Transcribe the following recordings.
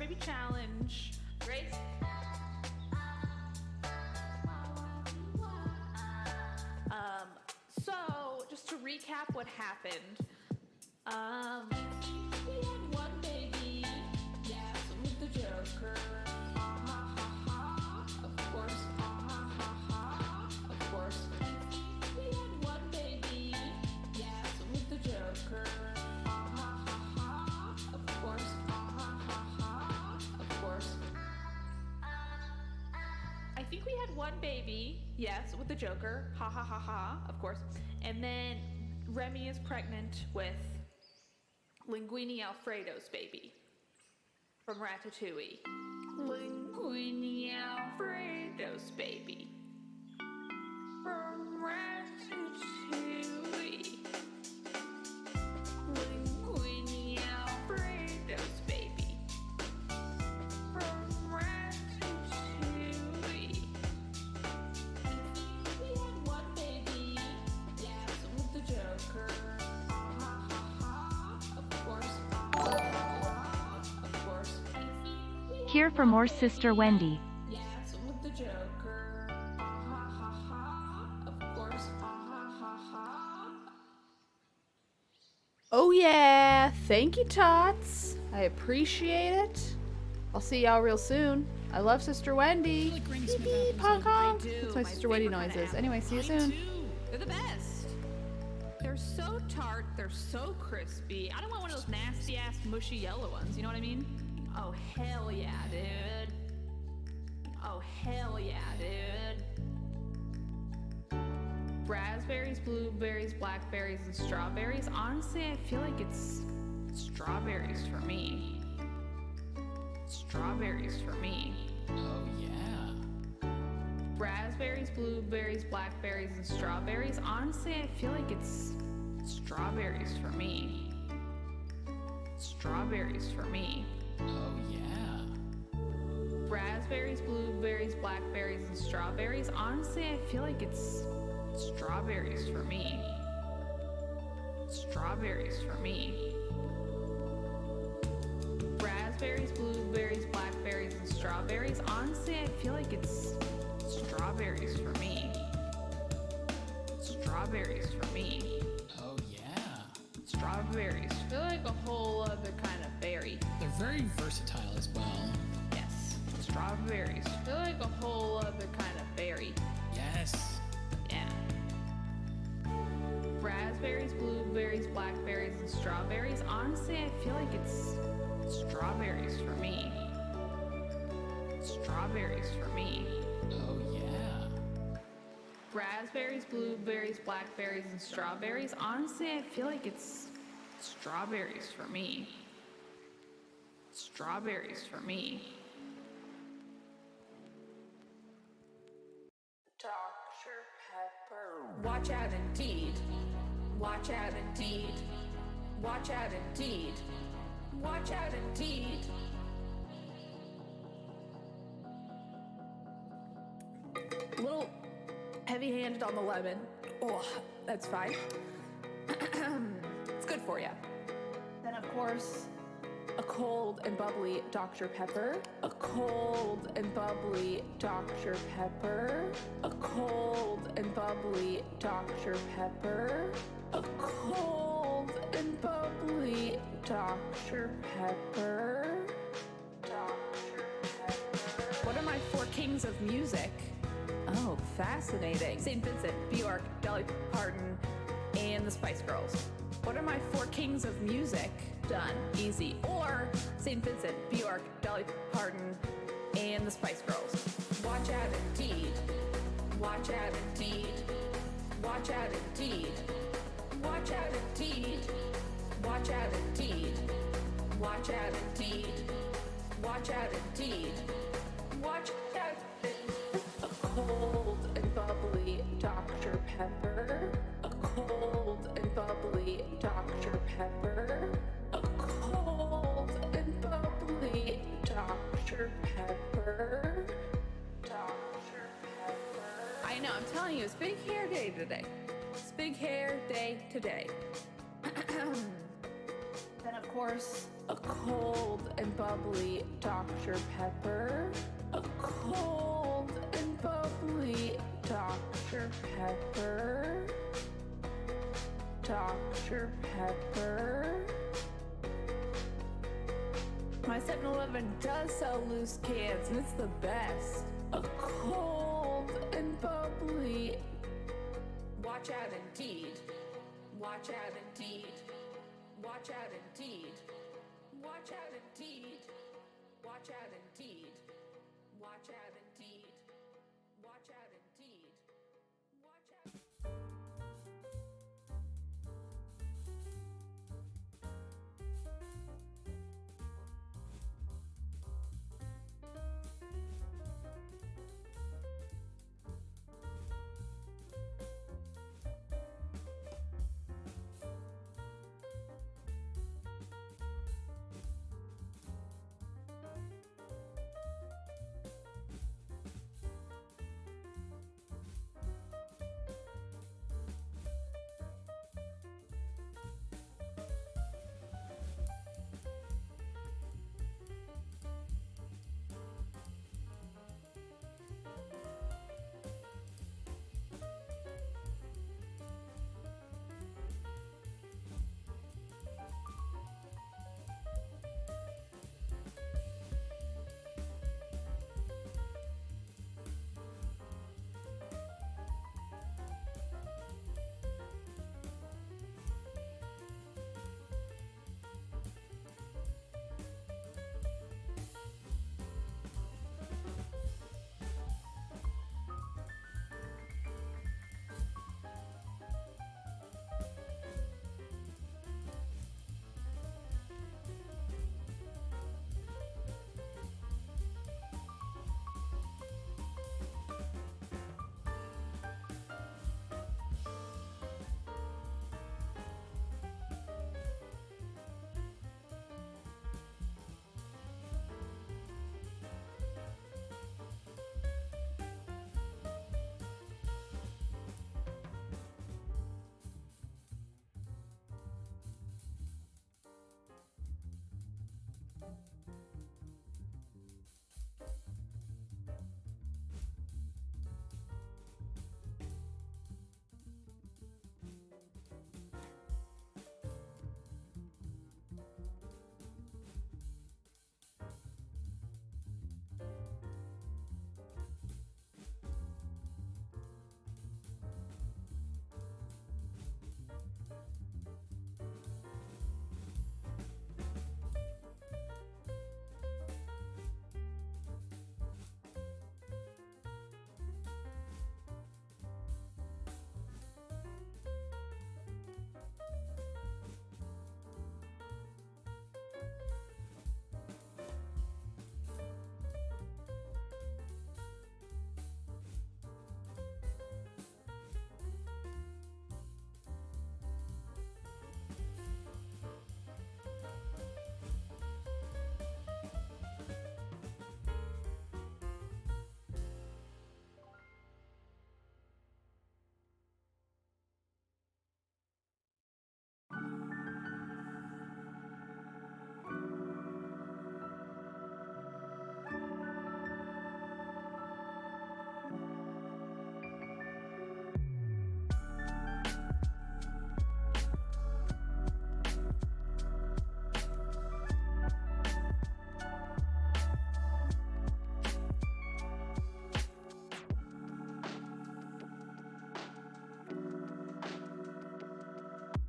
Baby challenge. Grace? So just to recap what happened, we had one baby, yes, with the Joker, ha ha ha, of course, ha ha ha, of course. We had one baby, yes, with the Joker, ha ha ha, of course, ha ha ha, of course. I think we had one baby, yes, with the Joker, ha ha ha ha, of course. And then Remy is pregnant with Linguini Alfredo's baby from Ratatouille. Linguini Alfredo's baby from Ratatouille. Linguini Alfredo's baby from Ratatouille. We had one baby, yes, with the Joker. Ha ha ha ha, of course. Ha ha ha ha, of course. Here for more Sister Wendy. Yes, with the Joker. Ha ha ha ha, of course. Ha ha ha ha. Oh yeah, thank you, Tots. I appreciate it. I'll see y'all real soon. I love Sister Wendy. Like Granny Beep, Smith beep, albums, honk, though. honk. They do. That's my My Sister Wendy favorite kinda noises. app. Anyway, see you Mine soon. too. They're the best. They're so tart. They're so crispy. I don't want one of those nasty ass mushy yellow ones. You know what I mean? Oh hell yeah, dude. Oh hell yeah, dude. Raspberries, blueberries, blackberries, and strawberries. Honestly, I feel like it's strawberries for me. Strawberries for me. Oh yeah. Raspberries, blueberries, blackberries, and strawberries. Honestly, I feel like it's strawberries for me. Strawberries for me. Oh yeah. Raspberries, blueberries, blackberries, and strawberries. Honestly, I feel like it's strawberries for me. Strawberries for me. Raspberries, blueberries, blackberries, and strawberries. Honestly, I feel like it's strawberries for me. Strawberries for me. Oh yeah. Strawberries. I feel like a whole other kind of berry. They're very versatile as well. Yes. Strawberries. I feel like a whole other kind of berry. Yes. Yeah. Raspberries, blueberries, blackberries, and strawberries. Honestly, I feel like it's strawberries for me. Strawberries for me. Oh yeah. Raspberries, blueberries, blackberries, and strawberries. Honestly, I feel like it's strawberries for me. Strawberries for me. Dr. Pepper. Watch out indeed. Watch out indeed. Watch out indeed. Watch out indeed. A little heavy-handed on the lemon. Oh, that's fine. It's good for you. Then, of course, a cold and bubbly Dr. Pepper. A cold and bubbly Dr. Pepper. A cold and bubbly Dr. Pepper. A cold and bubbly Dr. Pepper. Dr. Pepper. What are my four kings of music? Oh, fascinating. St. Vincent, Bjork, Dolly Parton, and the Spice Girls. What are my four kings of music? Done. Easy. Or St. Vincent, Bjork, Dolly Parton, and the Spice Girls. Watch out indeed. Watch out indeed. Watch out indeed. Watch out indeed. Watch out indeed. Watch out indeed. Watch out indeed. Watch out. A cold and bubbly Dr. Pepper. A cold and bubbly Dr. Pepper. A cold and bubbly Dr. Pepper. Dr. Pepper. I know, I'm telling you, it's big hair day today. It's big hair day today. Then, of course, a cold and bubbly Dr. Pepper. A cold and bubbly Dr. Pepper. Dr. Pepper. My 7-Eleven does sell loose cans, and it's the best. A cold and bubbly. Watch out indeed. Watch out indeed. Watch out indeed. Watch out indeed. Watch out indeed. Watch out indeed. Watch out indeed. Watch out.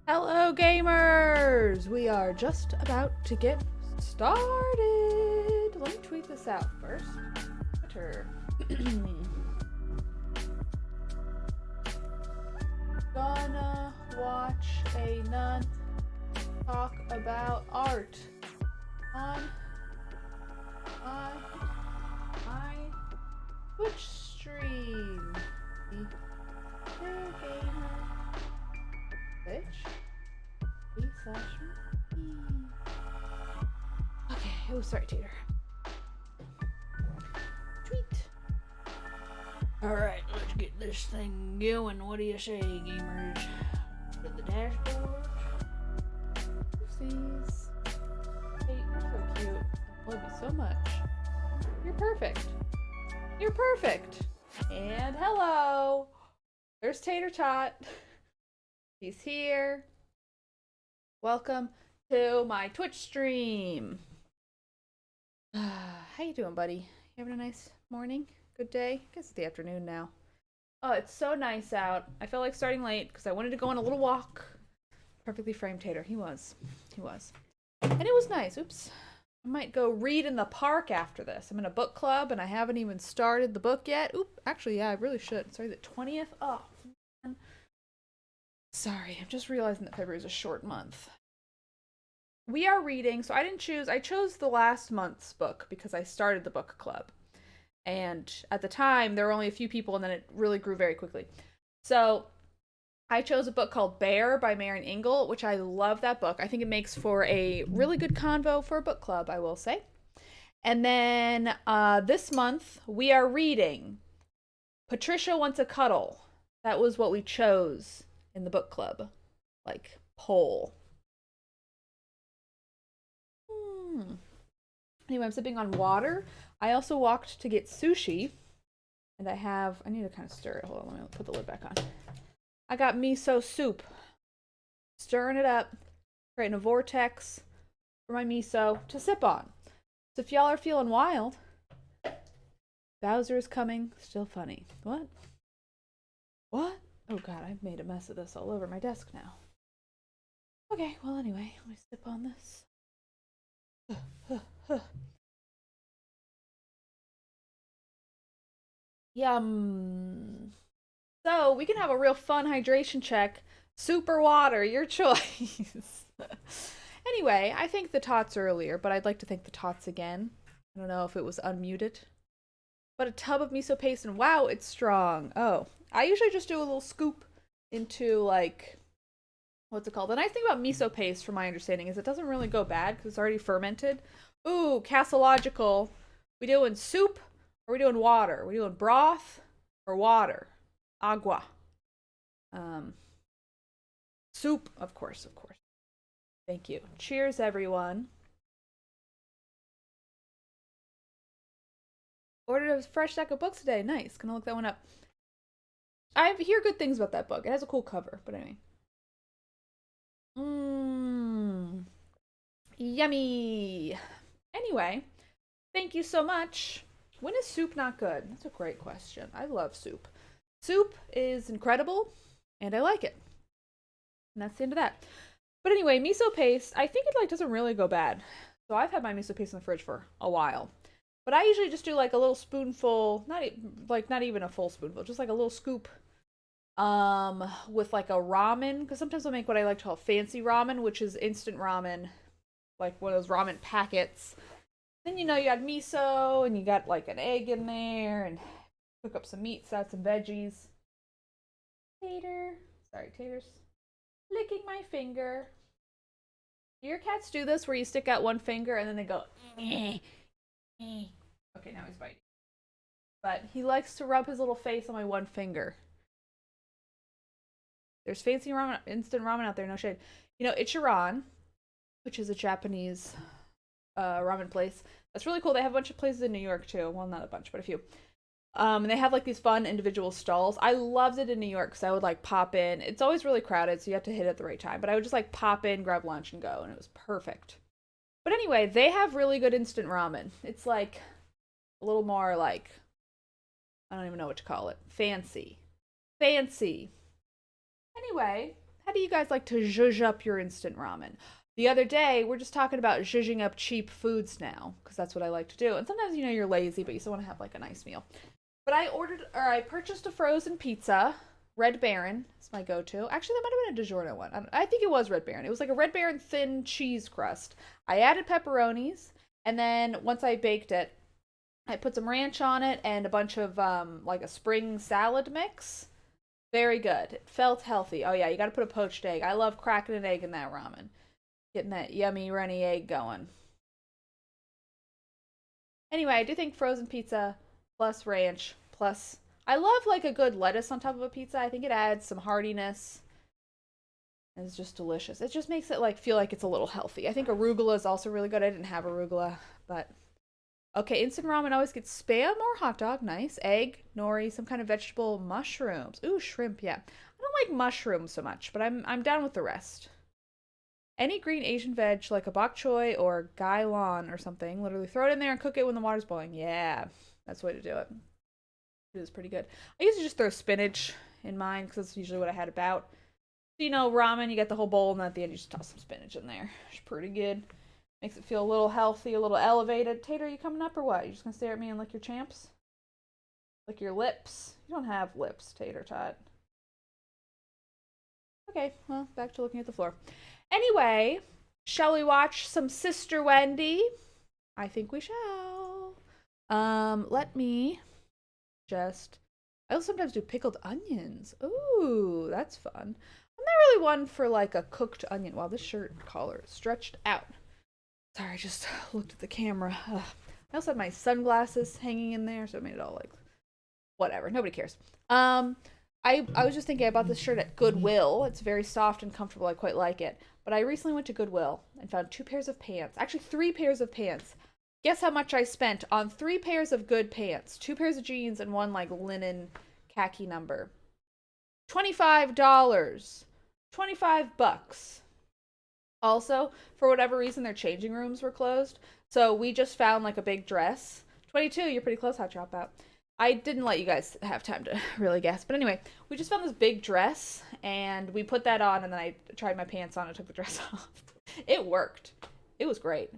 Hello gamers! We are just about to get started. Let me tweet this out first. Twitter. Gonna watch a nun talk about art on my Twitch stream. Hey gamer. Twitch. Okay, oh sorry, Tater. Tweet. Alright, let's get this thing going. What do you say, gamers? To the dashboard. Oopsies. Love you so much. You're perfect. You're perfect. And hello. There's Tater Tot. He's here. Welcome to my Twitch stream. How you doing, buddy? You having a nice morning? Good day? I guess it's the afternoon now. Oh, it's so nice out. I felt like starting late because I wanted to go on a little walk. Perfectly framed Tater. He was. And it was nice. Oops. I might go read in the park after this. I'm in a book club and I haven't even started the book yet. Oop. Actually, yeah, I really should. Sorry, the 20th. Oh, man. Sorry, I'm just realizing that February is a short month. We are reading, so I chose the last month's book because I started the book club. And at the time, there were only a few people and then it really grew very quickly. So I chose a book called Bear by Maren Ingle, which I love that book. I think it makes for a really good convo for a book club, I will say. And then this month, we are reading Patricia Wants a Cuddle. That was what we chose in the book club, like, poll. Anyway, I'm sipping on water. I also walked to get sushi, and I need to kind of stir it. Hold on, let me put the lid back on. I got miso soup. Stirring it up, creating a vortex for my miso to sip on. So if y'all are feeling wild, Bowser is coming, still funny. What? What? Oh god, I've made a mess of this all over my desk now. Okay, well anyway, let me sip on this. Yum. So we can have a real fun hydration check. Soup or water, your choice. Anyway, I thanked the tots earlier, but I'd like to thank the tots again. I don't know if it was unmuted. But a tub of miso paste, and wow, it's strong. Oh, I usually just do a little scoop into, like, what's it called? The nice thing about miso paste, from my understanding, is it doesn't really go bad because it's already fermented. Ooh, Castological. We doing soup or we doing water? We doing broth or water? Agua. Soup, of course. Thank you. Cheers, everyone. Ordered a fresh stack of books today. Nice. Gonna look that one up. I hear good things about that book. It has a cool cover, but anyway. Yummy. Anyway, thank you so much. When is soup not good? That's a great question. I love soup. Soup is incredible, and I like it. And that's the end of that. But anyway, miso paste, I think it doesn't really go bad. So I've had my miso paste in the fridge for a while. But I usually just do like a little spoonful, not even a full spoonful, just like a little scoop with like a ramen, because sometimes I'll make what I like to call fancy ramen, which is instant ramen, like one of those ramen packets. Then you add miso and you got like an egg in there and cook up some meats, add some veggies. Taters. Licking my finger. Do your cats do this where you stick out one finger and then they go, eh. Okay, now he's biting. But he likes to rub his little face on my one finger. There's fancy ramen, instant ramen out there, no shade. Ichiran, which is a Japanese ramen place. That's really cool. They have a bunch of places in New York too. Well, not a bunch, but a few. And they have like these fun individual stalls. I loved it in New York because I would like pop in. It's always really crowded, so you have to hit it at the right time. But I would just like pop in, grab lunch, and go, and it was perfect. But anyway, they have really good instant ramen. It's like a little more like, I don't even know what to call it. Fancy. Anyway, how do you guys like to zhuzh up your instant ramen? The other day, we're just talking about zhuzhing up cheap foods now, because that's what I like to do. And sometimes, you're lazy, but you still want to have like a nice meal. But I purchased a frozen pizza. Red Baron is my go-to. Actually, that might have been a DiGiorno one. I think it was Red Baron. It was like a Red Baron thin cheese crust. I added pepperonis, and then once I baked it, I put some ranch on it and a bunch of like a spring salad mix. Very good. It felt healthy. Oh yeah, you got to put a poached egg. I love cracking an egg in that ramen. Getting that yummy runny egg going. Anyway, I do think frozen pizza plus ranch plus I love like a good lettuce on top of a pizza. I think it adds some heartiness. And it's just delicious. It just makes it like feel like it's a little healthy. I think arugula is also really good. I didn't have arugula, but okay. Instant ramen always gets spam or hot dog. Nice. Egg, nori, some kind of vegetable, mushrooms. Ooh, shrimp. Yeah, I don't like mushrooms so much, but I'm down with the rest. Any green Asian veg like a bok choy or gai lan or something. Literally throw it in there and cook it when the water's boiling. Yeah, that's the way to do it. It is pretty good. I used to just throw spinach in mine because that's usually what I had about. So, you know, ramen, you get the whole bowl, and then at the end you just toss some spinach in there. It's pretty good. Makes it feel a little healthy, a little elevated. Tater, are you coming up or what? You just gonna stare at me and lick your champs? Lick your lips? You don't have lips, Tater Tot. Okay, well, back to looking at the floor. Anyway, shall we watch some Sister Wendy? I think we shall. Let me just... I also sometimes do pickled onions. Ooh, that's fun. I'm not really one for like a cooked onion. Wow, this shirt collar is stretched out. Sorry, I just looked at the camera. Ugh. I also had my sunglasses hanging in there, so it made it all like whatever. Nobody cares. I was just thinking I bought this shirt at Goodwill. It's very soft and comfortable. I quite like it. But I recently went to Goodwill and found 2 pairs of pants. Actually, 3 pairs of pants. Guess how much I spent on 3 pairs of good pants, 2 pairs of jeans, and 1 like linen khaki number. $25. $25. Also, for whatever reason, their changing rooms were closed. So we just found like a big dress. 22, you're pretty close, Hot Dropout. I didn't let you guys have time to really guess. But anyway, we just found this big dress, and we put that on, and then I tried my pants on and took the dress off. It worked. It was great.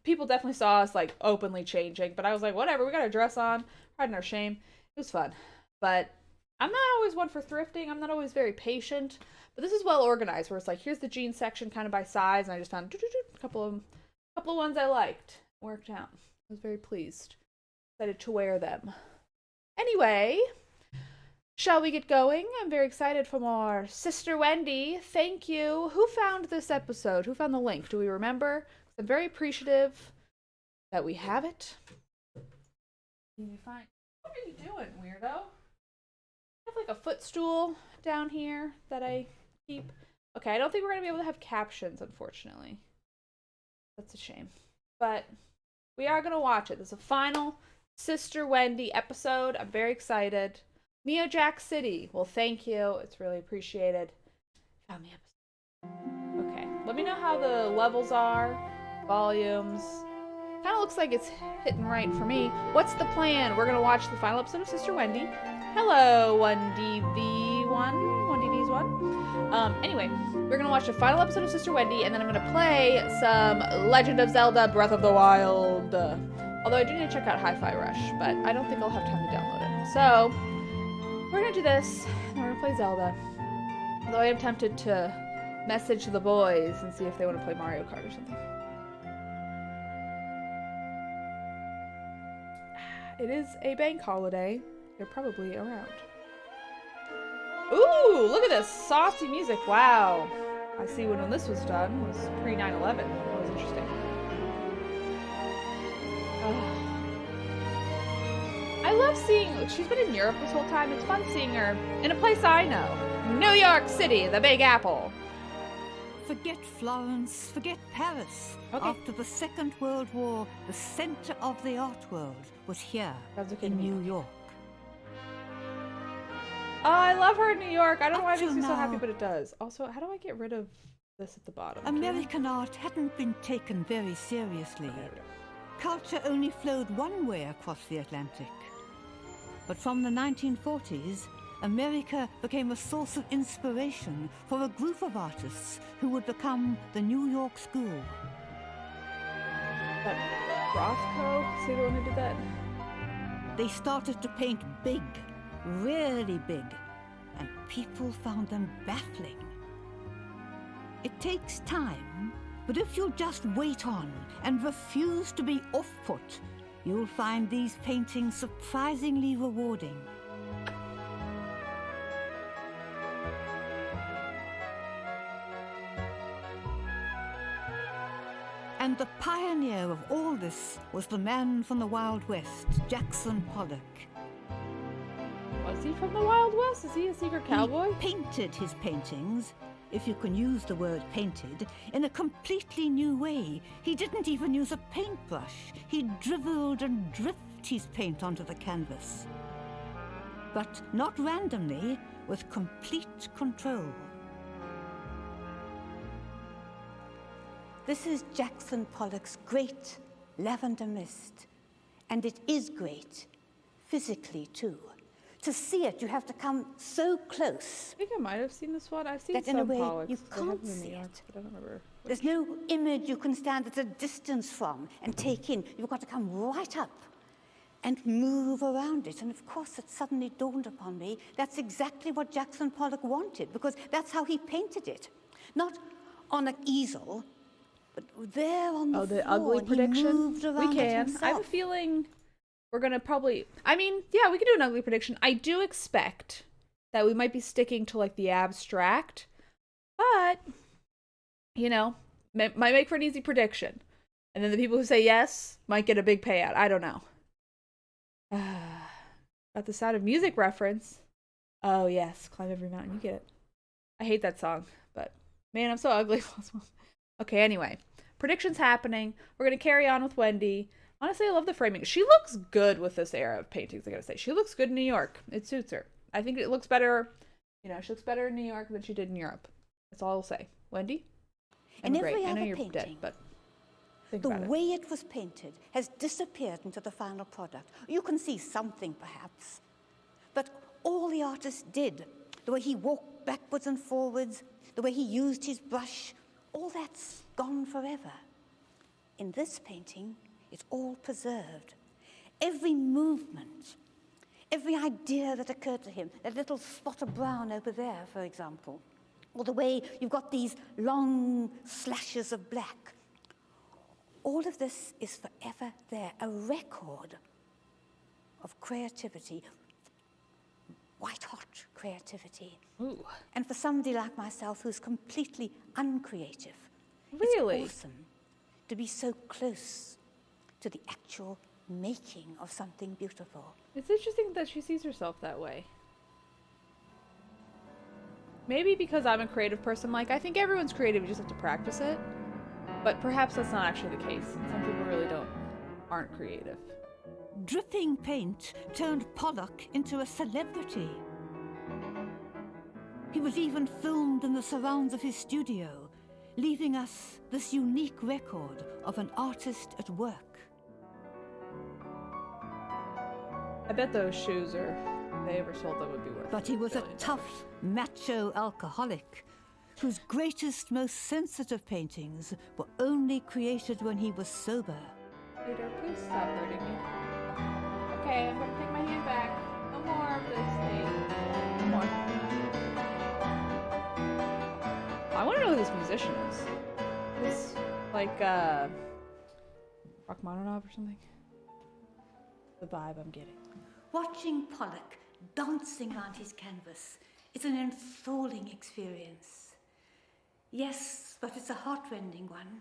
People definitely saw us, like, openly changing, but I was like, whatever, we got a dress on, hiding our shame. It was fun. But I'm not always one for thrifting. I'm not always very patient. But this is well organized, where it's like, here's the jeans section kind of by size, and I just found a couple of ones I liked. Worked out. I was very pleased. Excited to wear them. Anyway, shall we get going? I'm very excited for more Sister Wendy. Thank you. Who found this episode? Who found the link? Do we remember? I'm very appreciative that we have it. Can you find... What are you doing, weirdo? I have like a footstool down here that I keep. Okay, I don't think we're going to be able to have captions, unfortunately. That's a shame. But we are going to watch it. This is a final Sister Wendy episode. I'm very excited. Neo Jack City. Well, thank you. It's really appreciated. Found the episode. Okay, let me know how the levels are. Volumes. Kind of looks like it's hitting right for me. What's the plan? We're going to watch the final episode of Sister Wendy. Hello, 1DV1. 1DVs1. Anyway, we're going to watch the final episode of Sister Wendy, and then I'm going to play some Legend of Zelda Breath of the Wild. Although I do need to check out Hi-Fi Rush, but I don't think I'll have time to download it. So, we're going to do this, and we're going to play Zelda. Although I am tempted to message the boys and see if they want to play Mario Kart or something. It is a bank holiday. They're probably around. Ooh, look at this saucy music. Wow. I see when this was done was pre 9/11. That was interesting. I love seeing, she's been in Europe this whole time. It's fun seeing her in a place I know. New York City, the Big Apple. Forget Florence, forget Paris. Okay. After the Second World War, the center of the art world was here in New York. Oh, I love her in New York. I don't know why it Up makes me till so happy, now- but it does. Also, how do I get rid of this at the bottom? American art hadn't been taken very seriously. There we go. Culture only flowed one way across the Atlantic. But from the 1940s, America became a source of inspiration for a group of artists who would become the New York School. That Rothko? See the one who did that? They started to paint big, really big, and people found them baffling. It takes time, but if you'll just wait on and refuse to be off-put, you'll find these paintings surprisingly rewarding. And the pioneer of all this was the man from the Wild West, Jackson Pollock. Was he from the Wild West? Is he a secret cowboy? He painted his paintings, if you can use the word painted, in a completely new way. He didn't even use a paintbrush. He dribbled and dripped his paint onto the canvas. But not randomly, with complete control. This is Jackson Pollock's great Lavender Mist. And it is great, physically too. To see it, you have to come so close. I think I might have seen this one. I've seen That some in a way Pollocks. you I have can't them in see New York, it. but I don't remember. There's no image you can stand at a distance from and take in. You've got to come right up and move around it. And of course, it suddenly dawned upon me that's exactly what Jackson Pollock wanted, because that's how he painted it. Not on an easel, but there on the floor. Oh, the ugly and he prediction? moved around We it can. I have a himself. feeling we're going to probably... I mean, yeah, we could do an ugly prediction. I do expect that we might be sticking to, like, the abstract. But, you know, might make for an easy prediction. And then the people who say yes might get a big payout. I don't know. Got the Sound of Music reference. Oh, yes. Climb Every Mountain. You get it. I hate that song, but man, I'm so ugly. Okay, anyway. Predictions happening. We're going to carry on with Wendy. Honestly, I love the framing. She looks good with this era of paintings, I gotta say. She looks good in New York. It suits her. I think it looks better, you know, she looks better in New York than she did in Europe. That's all I'll say. Wendy? In Great. every I know other you're painting, dead, but think the about it. way it was painted has disappeared into the final product. You can see something, perhaps, but all the artist did, the way he walked backwards and forwards, the way he used his brush, all that's gone forever. In this painting, it's all preserved. Every movement, every idea that occurred to him, that little spot of brown over there, for example, or the way you've got these long slashes of black. All of this is forever there, a record of creativity, white-hot creativity. Ooh. And for somebody like myself who's completely uncreative, Really? it's awesome to be so close to the actual making of something beautiful. It's interesting that she sees herself that way. Maybe because I'm a creative person, like, I think everyone's creative, you just have to practice it. But perhaps that's not actually the case. Some people really aren't creative. Dripping paint turned Pollock into a celebrity. He was even filmed in the surrounds of his studio, leaving us this unique record of an artist at work. I bet those shoes are, if they ever sold them, would be worth But he was a $1 billion. tough, macho alcoholic whose greatest, most sensitive paintings were only created when he was sober. Peter, please stop hurting me. Okay, I'm gonna take my hand back. No more of this thing. No more. I want to know who this musician is. This, like, Rachmaninoff or something? The vibe I'm getting. Watching Pollock dancing around his canvas is an enthralling experience. Yes, but it's a heartrending one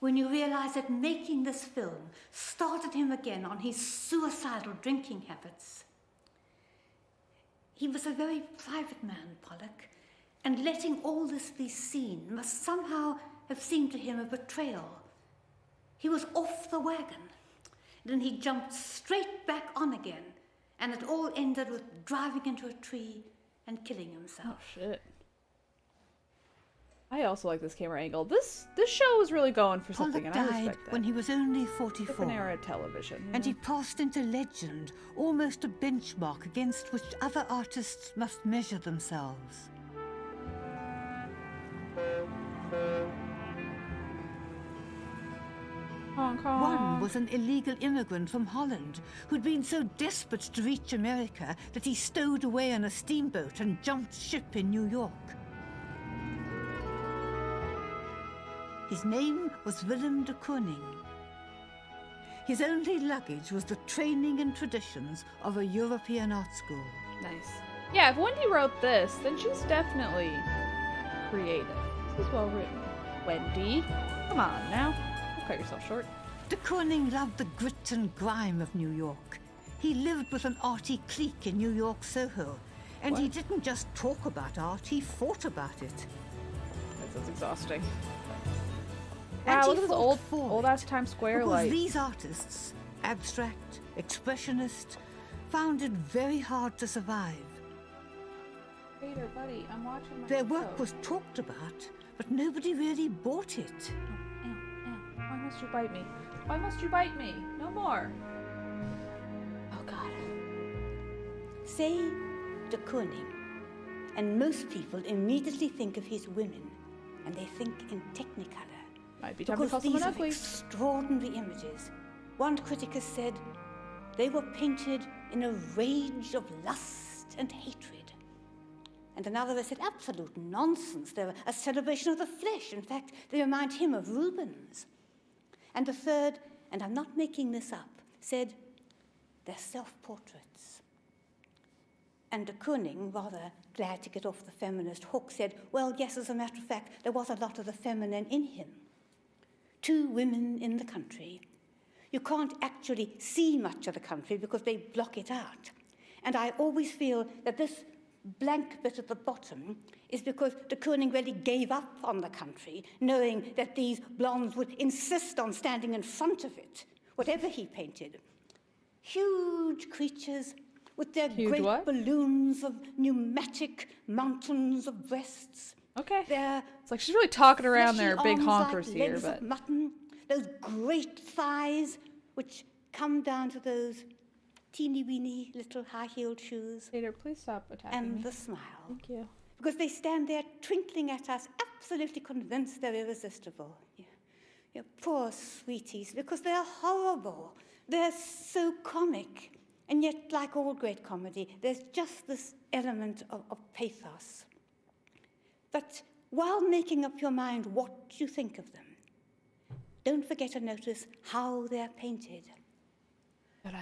when you realize that making this film started him again on his suicidal drinking habits. He was a very private man, Pollock, and letting all this be seen must somehow have seemed to him a betrayal. He was off the wagon. Then he jumped straight back on again, and it all ended with driving into a tree and killing himself. Oh, shit. I also like this camera angle. This show was really going for something, Pollock and I died respect that. when he was only 44, Different era of television. and he passed into legend, almost a benchmark against which other artists must measure themselves. Hong Kong. One was an illegal immigrant from Holland who'd been so desperate to reach America that he stowed away on a steamboat and jumped ship in New York. His name was Willem de Kooning. His only luggage was the training and traditions of a European art school. Nice. Yeah, if Wendy wrote this, then she's definitely creative. This is well written. Wendy, come on now. Don't cut yourself short. De Kooning loved the grit and grime of New York. He lived with an arty clique in New York Soho, and he What? didn't just talk about art, he fought about it. That's exhausting. And Wow, he look at this fought for old it, ass Times Square because lights. these artists, abstract, expressionist, found it very hard to survive. Peter, buddy, I'm watching my Their work show. was talked about, but nobody really bought it. Ow, ow. Why must you bite me? Why must you bite me? No more. Oh God. Say de Kooning, and most people immediately think of his women, and they think in Technicolor. Might be time to Because call these someone are ugly. extraordinary images. One critic has said they were painted in a rage of lust and hatred. And another has said absolute nonsense. They're a celebration of the flesh. In fact, they remind him of Rubens. And a third, and I'm not making this up, said they're self-portraits. And de Kooning, rather glad to get off the feminist hook, said, well, yes, as a matter of fact, there was a lot of the feminine in him. 2 women in the country. You can't actually see much of the country because they block it out. And I always feel that this blank bit at the bottom is because de Kooning really gave up on the country, knowing that these blondes would insist on standing in front of it, whatever he painted. Huge creatures with their Huge great what? balloons of pneumatic mountains of breasts. Okay. Their It's like she's really talking around fleshy their big arms honkers like here, legs but of mutton, those great thighs which come down to those teeny weeny little high-heeled shoes, Peter, please stop attacking and me. the smile. Thank you. Because they stand there twinkling at us, absolutely convinced they're irresistible. Yeah, poor sweeties, because they're horrible. They're so comic. And yet, like all great comedy, there's just this element of pathos. But while making up your mind what you think of them, don't forget to notice how they're painted.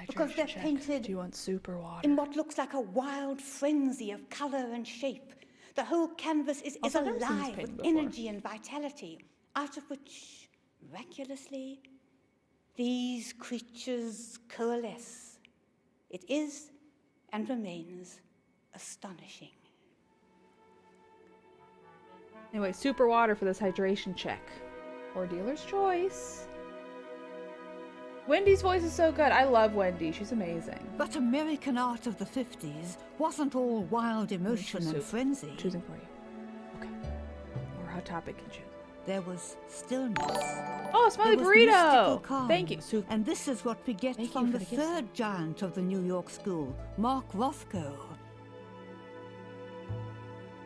Because they're painted Do you want super water? in what looks like a wild frenzy of colour and shape. The whole canvas is Also, I've never seen this alive painting with before. energy and vitality, out of which, miraculously, these creatures coalesce. It is and remains astonishing. Anyway, super water for this hydration check. Or dealer's choice. Wendy's voice is so good. I love Wendy. She's amazing. But American art of the 50s wasn't all wild emotion and soup. frenzy. Choosing for you. Okay. Or Hot Topic can choose. There was stillness. Oh, Smiley There was mystical Burrito! calm. Thank you. Soup. And this is what we get Thank you from for the the gifts. third giant of the New York school, Mark Rothko.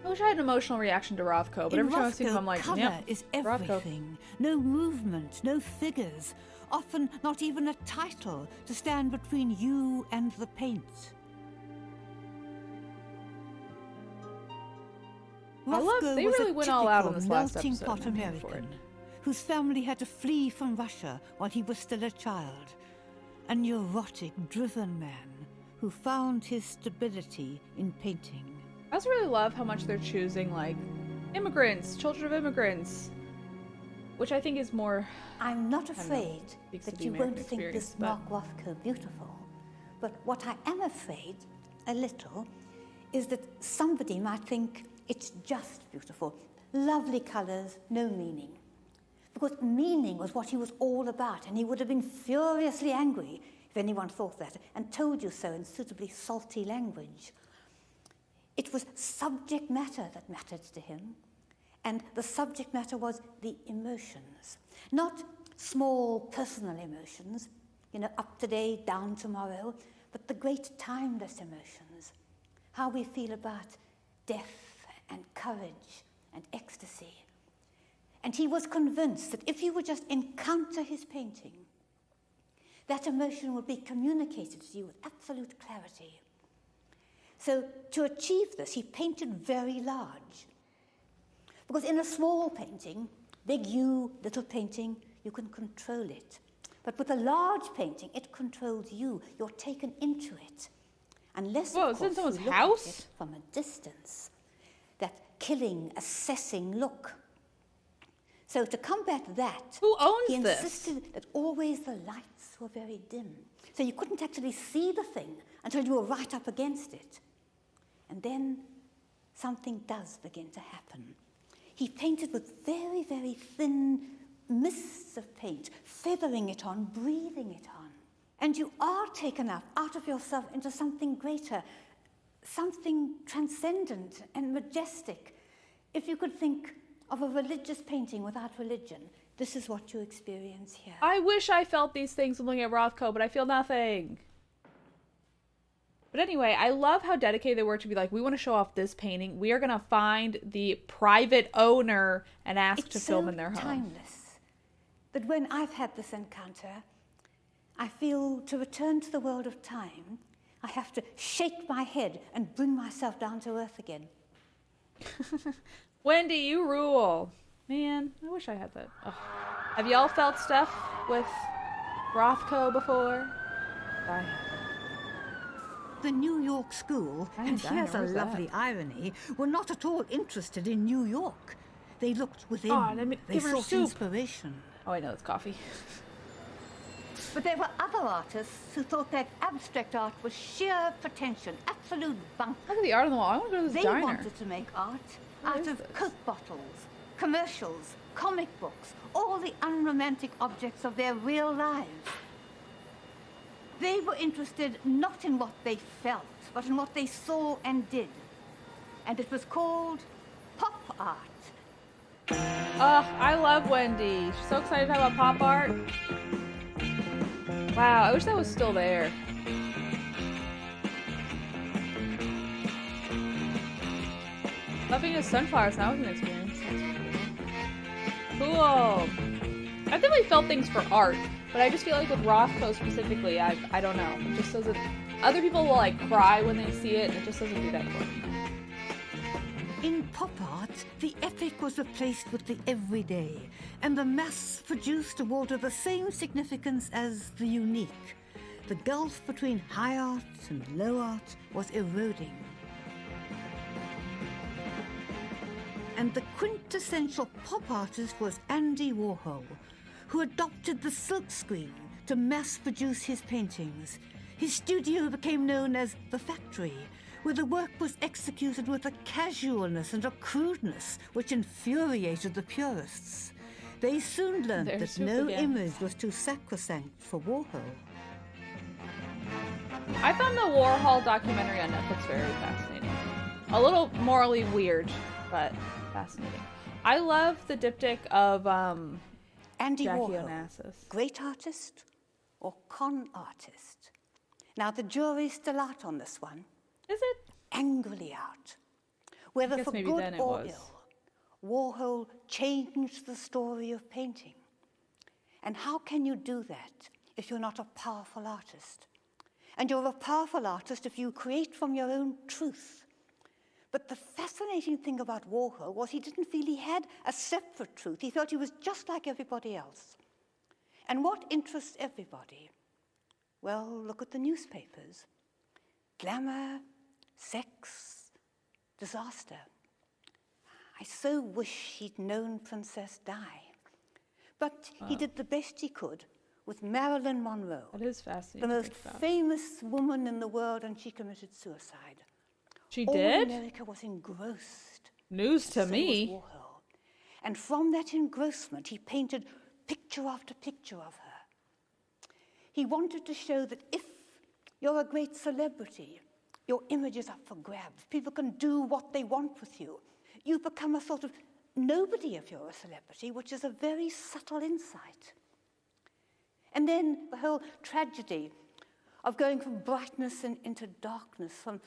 I wish I had an emotional reaction to Rothko, but In every time I see him, Rothko, I'm like, color yep, is Rothko. everything. No movement, no figures. Often not even a title to stand between you and the paint. Rothko they was really a went all out on typical this last melting episode, pot and I'm here for American whose family had to flee from Russia while he was still a child. A neurotic, driven man who found his stability in painting. I also really love how much they're choosing, like, immigrants, children of immigrants. Which I think is more... I'm not don't know, afraid speaks to that the you won't American think experience, this but- Mark Rothko beautiful. But what I am afraid, a little, is that somebody might think it's just beautiful. Lovely colours, no meaning. Because meaning was what he was all about, and he would have been furiously angry if anyone thought that, and told you so in suitably salty language. It was subject matter that mattered to him, and the subject matter was the emotions. Not small personal emotions, up today, down tomorrow, but the great timeless emotions. How we feel about death and courage and ecstasy. And he was convinced that if you would just encounter his painting, that emotion would be communicated to you with absolute clarity. So to achieve this, he painted very large. Because in a small painting, big you, little painting, you can control it. But with a large painting, it controls you. You're taken into it. Unless, Whoa, of it's in course, someone's you look house? at it from a distance. That killing, assessing look. So to combat that, Who owns he this? insisted that always the lights were very dim. So you couldn't actually see the thing until you were right up against it. And then something does begin to happen. He painted with very, very thin mists of paint, feathering it on, breathing it on. And you are taken up out of yourself into something greater, something transcendent and majestic. If you could think of a religious painting without religion, this is what you experience here. I wish I felt these things when looking at Rothko, but I feel nothing. But anyway, I love how dedicated they were to be like, we want to show off this painting. We are going to find the private owner and ask to film in their home. It's so timeless that when I've had this encounter, I feel to return to the world of time, I have to shake my head and bring myself down to earth again. Wendy, you rule. Man, I wish I had that. Ugh. Have y'all felt stuff with Rothko before? I have. The New York school, and here's a lovely irony, were not at all interested in New York. They looked within. Oh, let me they give her sought soup. inspiration. Oh, I know, it's coffee. But there were other artists who thought that abstract art was sheer pretension, absolute bunk. Look at the art on the wall. I want to go to this They diner. wanted to make art What out is of this? Coke bottles, commercials, comic books, all the unromantic objects of their real lives. They were interested not in what they felt, but in what they saw and did. And it was called pop art. I love Wendy. She's so excited to talk about pop art. Wow, I wish that was still there. Loving his sunflowers now is an experience. Cool. I definitely felt things for art, but I just feel like with Rothko specifically, I don't know. It just doesn't. Other people will like cry when they see it, and it just doesn't do that for me. In pop art, the epic was replaced with the everyday, and the mass-produced awarded the same significance as the unique. The gulf between high art and low art was eroding. And the quintessential pop artist was Andy Warhol, who adopted the silkscreen to mass-produce his paintings. His studio became known as the Factory, where the work was executed with a casualness and a crudeness which infuriated the purists. They soon learned There's that soup no again. image was too sacrosanct for Warhol. I found the Warhol documentary on Netflix very fascinating. A little morally weird, but fascinating. I love the diptych of Andy Jackie Warhol, Onassis. great artist or con artist? Now the jury's still out on this one. Is it? Angrily out. Whether guess for maybe good then it or was. ill, Warhol changed the story of painting. And how can you do that if you're not a powerful artist? And you're a powerful artist if you create from your own truth. But the fascinating thing about Warhol was he didn't feel he had a separate truth. He felt he was just like everybody else. And what interests everybody? Well, look at the newspapers. Glamour, sex, disaster. I so wish he'd known Princess Di. But he did the best he could with Marilyn Monroe, That is the fascinating. most to think about. famous woman in the world, and she committed suicide. She All did? America was engrossed. News to So me. was Warhol. And from that engrossment, he painted picture after picture of her. He wanted to show that if you're a great celebrity, your image is up for grabs. People can do what they want with you. You become a sort of nobody if you're a celebrity, which is a very subtle insight. And then the whole tragedy of going from brightness into darkness, from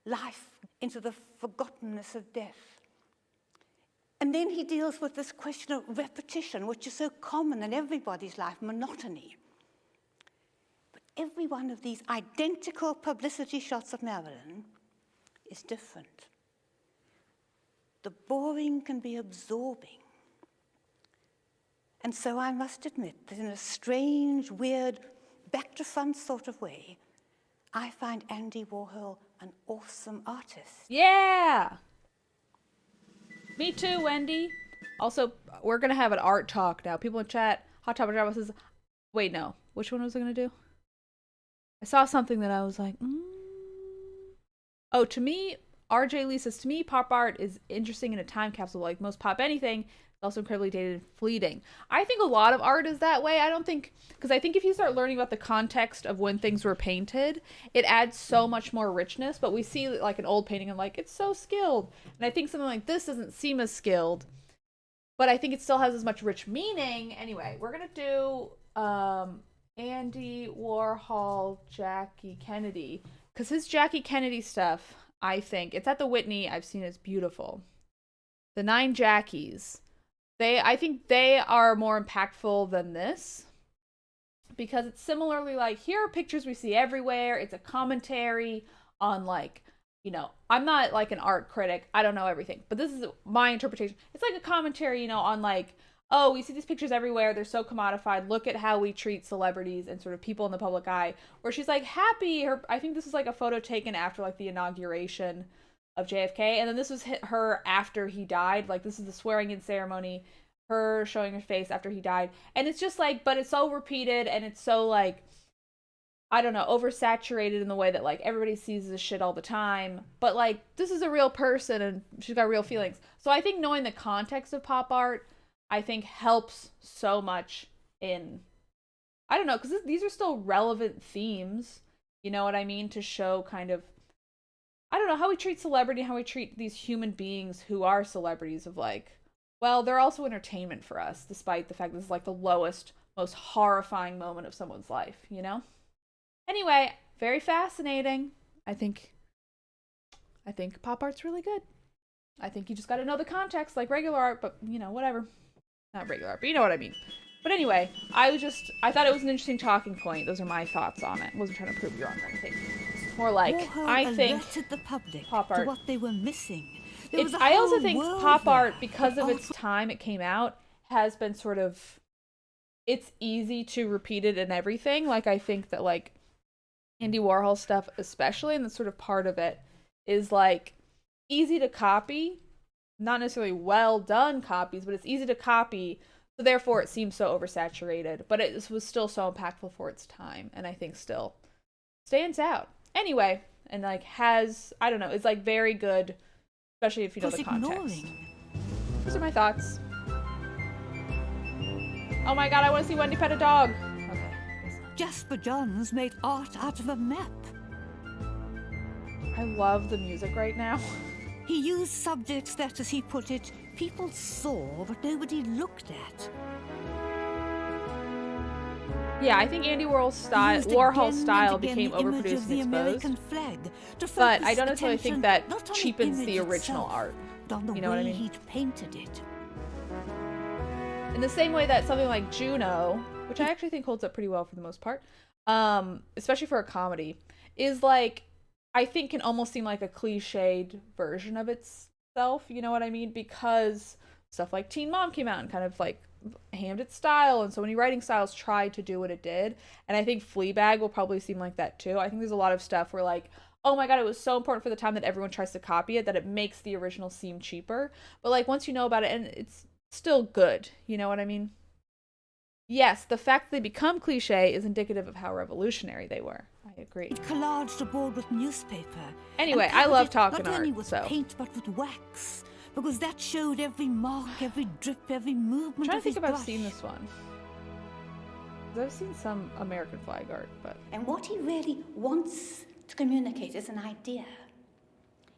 life into the forgottenness of death. And then he deals with this question of repetition, which is so common in everybody's life, monotony. But every one of these identical publicity shots of Marilyn is different. The boring can be absorbing. And so I must admit that in a strange, weird, back-to-front sort of way, I find Andy Warhol an awesome artist. Yeah. Me too, Wendy. Also, we're gonna have an art talk now. People in chat, Hot Topic Drama says, wait, no. Which one was I gonna do? I saw something that I was like, Oh, to me, RJ Lee says, to me, pop art is interesting in a time capsule like most pop anything. It's also incredibly dated and fleeting. I think a lot of art is that way. I don't think, because I think if you start learning about the context of when things were painted, it adds so much more richness. But we see like an old painting and like, it's so skilled. And I think something like this doesn't seem as skilled, but I think it still has as much rich meaning. Anyway, we're going to do Andy Warhol, Jackie Kennedy. Because his Jackie Kennedy stuff, I think, it's at the Whitney, I've seen it's beautiful. The 9 Jackies. I think they are more impactful than this. Because it's similarly like, here are pictures we see everywhere. It's a commentary on like, you know, I'm not like an art critic. I don't know everything. But this is my interpretation. It's like a commentary, you know, on like, oh, we see these pictures everywhere. They're so commodified. Look at how we treat celebrities and sort of people in the public eye. Where she's like happy. I think this is like a photo taken after like the inauguration of JFK. And then this was her after he died. Like this is the swearing in ceremony. Her showing her face after he died. And it's just like, but it's so repeated and it's so like, I don't know, oversaturated in the way that like everybody sees this shit all the time. But like, this is a real person and she's got real feelings. So I think knowing the context of pop art, I think helps so much in, I don't know, because these are still relevant themes, you know what I mean? To show kind of, I don't know, how we treat celebrity, how we treat these human beings who are celebrities of like, well, they're also entertainment for us, despite the fact this is like the lowest, most horrifying moment of someone's life, you know? Anyway, very fascinating. I think pop art's really good. I think you just got to know the context, like regular art, but you know, whatever. Not regular art, but you know what I mean. But anyway, I thought it was an interesting talking point. Those are my thoughts on it. I wasn't trying to prove you wrong or anything. More like, Warhol I think alerted the public pop art. to what they were missing. There was a I also whole think world pop there, art, because but of its also time it came out, has been sort of, it's easy to repeat it in everything. Like, I think that, like, Andy Warhol stuff especially, and that's sort of part of it, is, like, easy to copy. Not necessarily well done copies, but it's easy to copy, so therefore it seems so oversaturated. But it was still so impactful for its time, and I think still stands out. Anyway, and, like, has, I don't know, it's, like, very good, especially if you know the context. Those are my thoughts. Oh my god, I want to see Wendy pet a dog. Okay. Jasper Johns made art out of a map. I love the music right now. He used subjects that, as he put it, people saw but nobody looked at. Yeah, I think Andy Warhol's style became overproduced and exposed. But I don't necessarily think that cheapens the original art. You know what I mean? He'd painted it. In the same way that something like Juno, which I actually think holds up pretty well for the most part, especially for a comedy, is like, I think can almost seem like a cliched version of itself, you know what I mean? Because stuff like Teen Mom came out and kind of like hammed its style, and so many writing styles tried to do what it did. And I think Fleabag will probably seem like that too. I think there's a lot of stuff where like, oh my god, it was so important for the time that everyone tries to copy it that it makes the original seem cheaper. But like once you know about it, and it's still good, you know what I mean? Yes, the fact that they become cliche is indicative of how revolutionary they were. I agree. It collaged aboard with newspaper. Anyway, I love talking not only art, with so. paint but with wax, because that showed every mark, every drip, every movement. I'm trying to of think his if I've brush. seen this one. 'Cause I've seen some American flag art, but And what he really wants to communicate is an idea.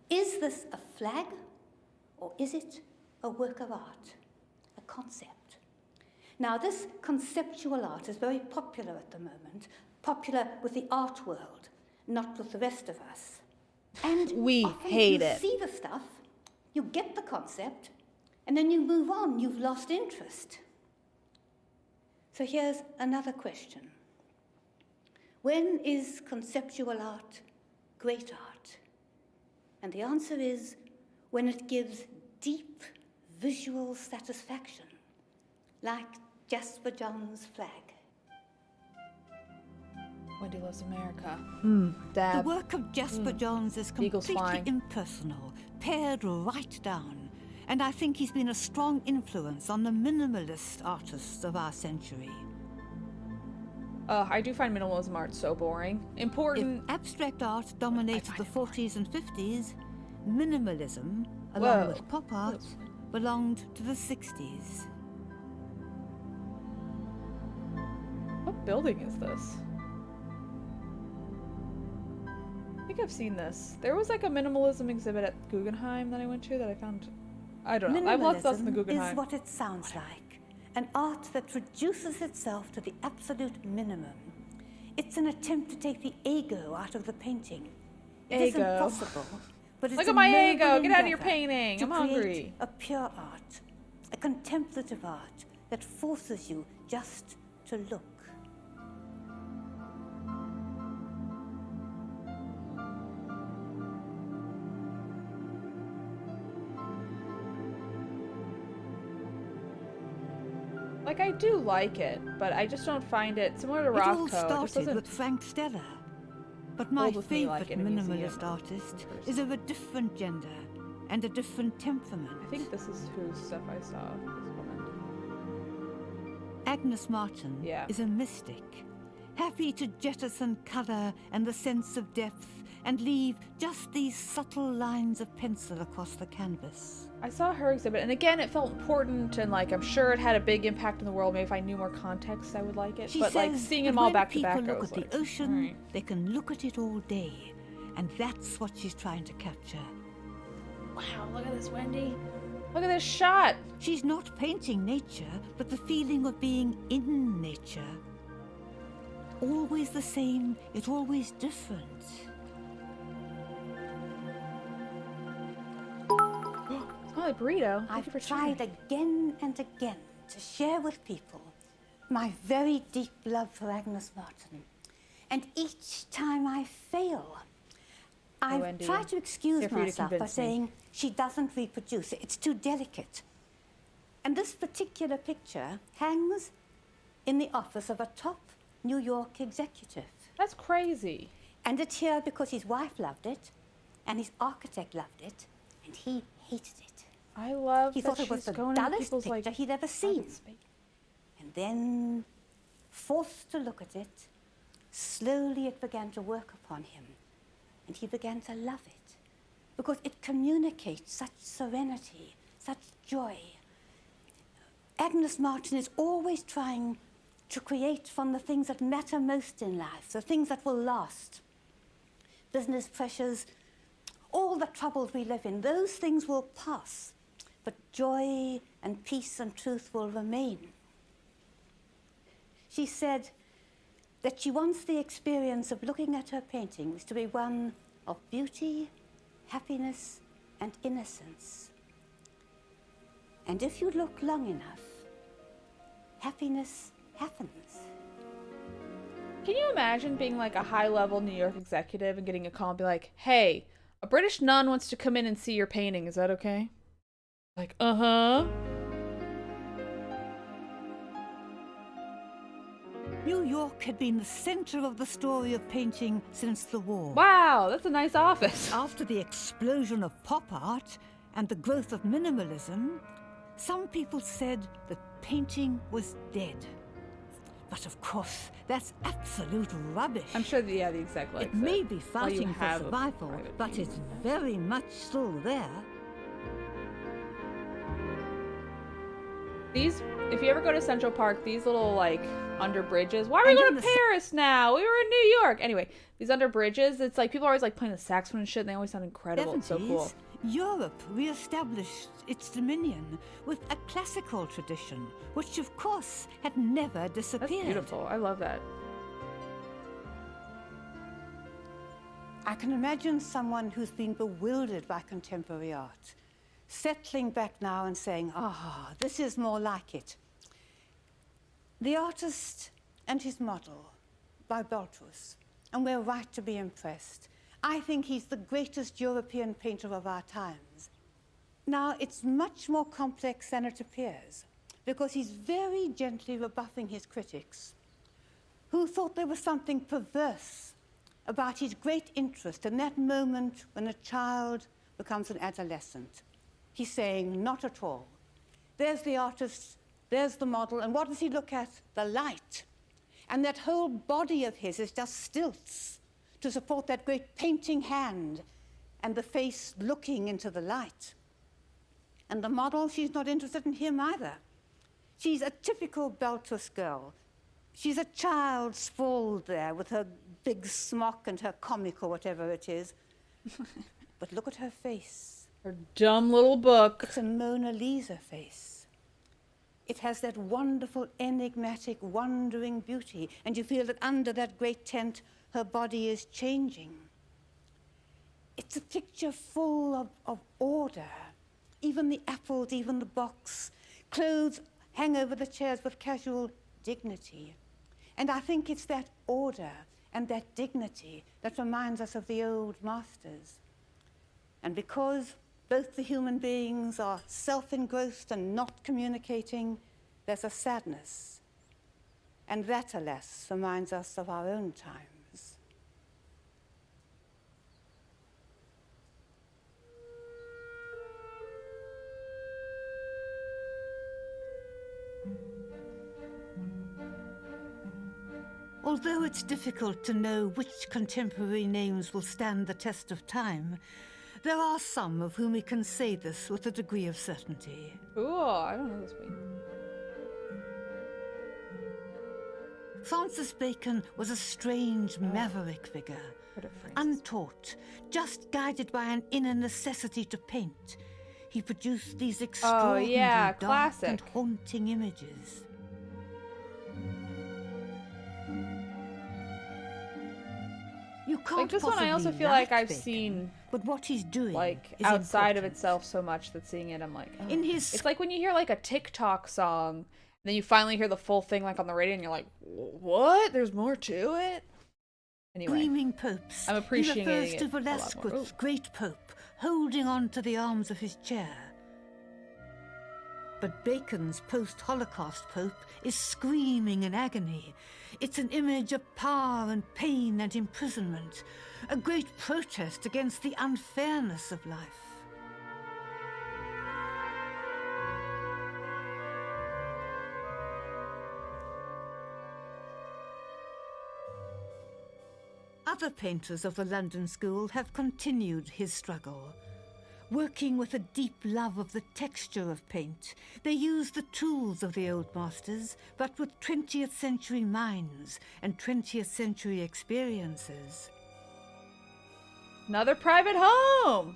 Is this a flag, or is it a work of art, a concept? Now, this conceptual art is very popular at the moment, popular with the art world, not with the rest of us. And we often hate you it. see the stuff, you get the concept, and then you move on, you've lost interest. So here's another question. When is conceptual art great art? And the answer is when it gives deep visual satisfaction, like Jasper John's flag. Wendy Loves America. The Dab. work of Jasper Johns is Eagles completely flying. impersonal, pared right down, and I think he's been a strong influence on the minimalist artists of our century. I do find minimalism art so boring. If Important. abstract art dominated the 40s and 50s, minimalism, Whoa. along with pop art, belonged to the 60s. What building is this? I think I've seen this. There was like a minimalism exhibit at Guggenheim that I went to that I found. I don't know. I've lost stuff in the Minimalism Guggenheim. is what it sounds like. An art that reduces itself to the absolute minimum. It's an attempt to take the ego out of the painting. It is Ego. impossible, but it's Look a at my noble ego. Get out of your endeavor painting. to I'm create hungry. a pure art, a contemplative art that forces you just to look. Like, I do like it, but I just don't find it similar to It all Rothko. It just started doesn't with Frank Stella. But my hold with me favorite like in a museum minimalist or artist in person. is of a different gender and a different temperament. I think this is whose stuff I saw. This woman. Agnes Martin Yeah. is a mystic, happy to jettison colour and the sense of depth and leave just these subtle lines of pencil across the canvas. I saw her exhibit, and again, it felt important, and like I'm sure it had a big impact in the world. Maybe if I knew more context, I would like it. She But like says seeing that them all when back to back, people I look was at like, the ocean, alright. they can look at it all day, and that's what she's trying to capture. Wow, look at this, Wendy. Look at this shot. She's not painting nature, but the feeling of being in nature. Always the same, yet always different. Oh, a burrito. Thank you for I've tried sharing. again and again to share with people my very deep love for Agnes Martin. And each time I fail, I Wendy, try to excuse here for you to myself by convince me. saying she doesn't reproduce it. It's too delicate. And this particular picture hangs in the office of a top New York executive. That's crazy. And it's here because his wife loved it, and his architect loved it, and he hated it. I love He that thought it was she's the going into dullest people's picture like he'd ever private seen. space. And then, forced to look at it, slowly it began to work upon him. And he began to love it, because it communicates such serenity, such joy. Agnes Martin is always trying to create from the things that matter most in life, the things that will last. Business pressures, all the troubles we live in, those things will pass, but joy and peace and truth will remain. She said that she wants the experience of looking at her paintings to be one of beauty, happiness, and innocence. And if you look long enough, happiness happens. Can you imagine being like a high-level New York executive and getting a call and be like, "Hey, a British nun wants to come in and see your painting. Is that okay?" Like, uh-huh. New York had been the center of the story of painting since the war. Wow, that's a nice office. After the explosion of pop art and the growth of minimalism, some people said that painting was dead. But of course, that's absolute rubbish. I'm sure the exec likes It may be while you fighting for have a survival, private but painting. it's very much still there. These, if you ever go to Central Park, these little like under bridges. Why are we And going in to the Paris now? We were in New York. Anyway, these under bridges, it's like people are always like playing the saxophone and shit, and they always sound incredible. It's so cool. 70s, Europe re-established its dominion with a classical tradition, which of course had never That's disappeared. beautiful. I love that. I can imagine someone who's been bewildered by contemporary art, settling back now and saying, this is more like it. The artist and his model by Balthus, and we're right to be impressed. I think he's the greatest European painter of our times. Now, it's much more complex than it appears, because he's very gently rebuffing his critics, who thought there was something perverse about his great interest in that moment when a child becomes an adolescent. He's saying, not at all. There's the artist, there's the model, and what does he look at? The light. And that whole body of his is just stilts to support that great painting hand. and the face looking into the light. And the model, she's not interested in him either. She's a typical Beltus girl. She's a child sprawled there with her big smock and her comic or whatever it is. But look at her face. Her dumb little book. It's a Mona Lisa face. It has that wonderful, enigmatic, wandering beauty, and you feel that under that great tent, her body is changing. It's a picture full of order. Even the apples, even the box. Clothes hang over the chairs with casual dignity. And I think it's that order and that dignity that reminds us of the old masters. And because both the human beings are self-engrossed and not communicating, there's a sadness. And that, alas, reminds us of our own times. Although it's difficult to know which contemporary names will stand the test of time, there are some of whom we can say this with a degree of certainty. Cool, I don't know this one. Francis Bacon was a strange, maverick figure, untaught, just guided by an inner necessity to paint. He produced these extraordinary, dark classic. and haunting images. You can't Like this one, I also possibly feel like I've Bacon, seen, but what he's doing like, is outside of important. itself so much that seeing it, I'm like, oh. In his It's like when you hear like a TikTok song, and then you finally hear the full thing like on the radio, and you're like, what? There's more to it? Anyway, Screaming popes, I'm appreciating he refers it to a lot more. Velasquez's great pope, holding on to the arms of his chair. But Bacon's post-Holocaust pope is screaming in agony. It's an image of power and pain and imprisonment, a great protest against the unfairness of life. Other painters of the London School have continued his struggle. Working with a deep love of the texture of paint, they use the tools of the old masters, but with 20th century minds and 20th century experiences. Another private home!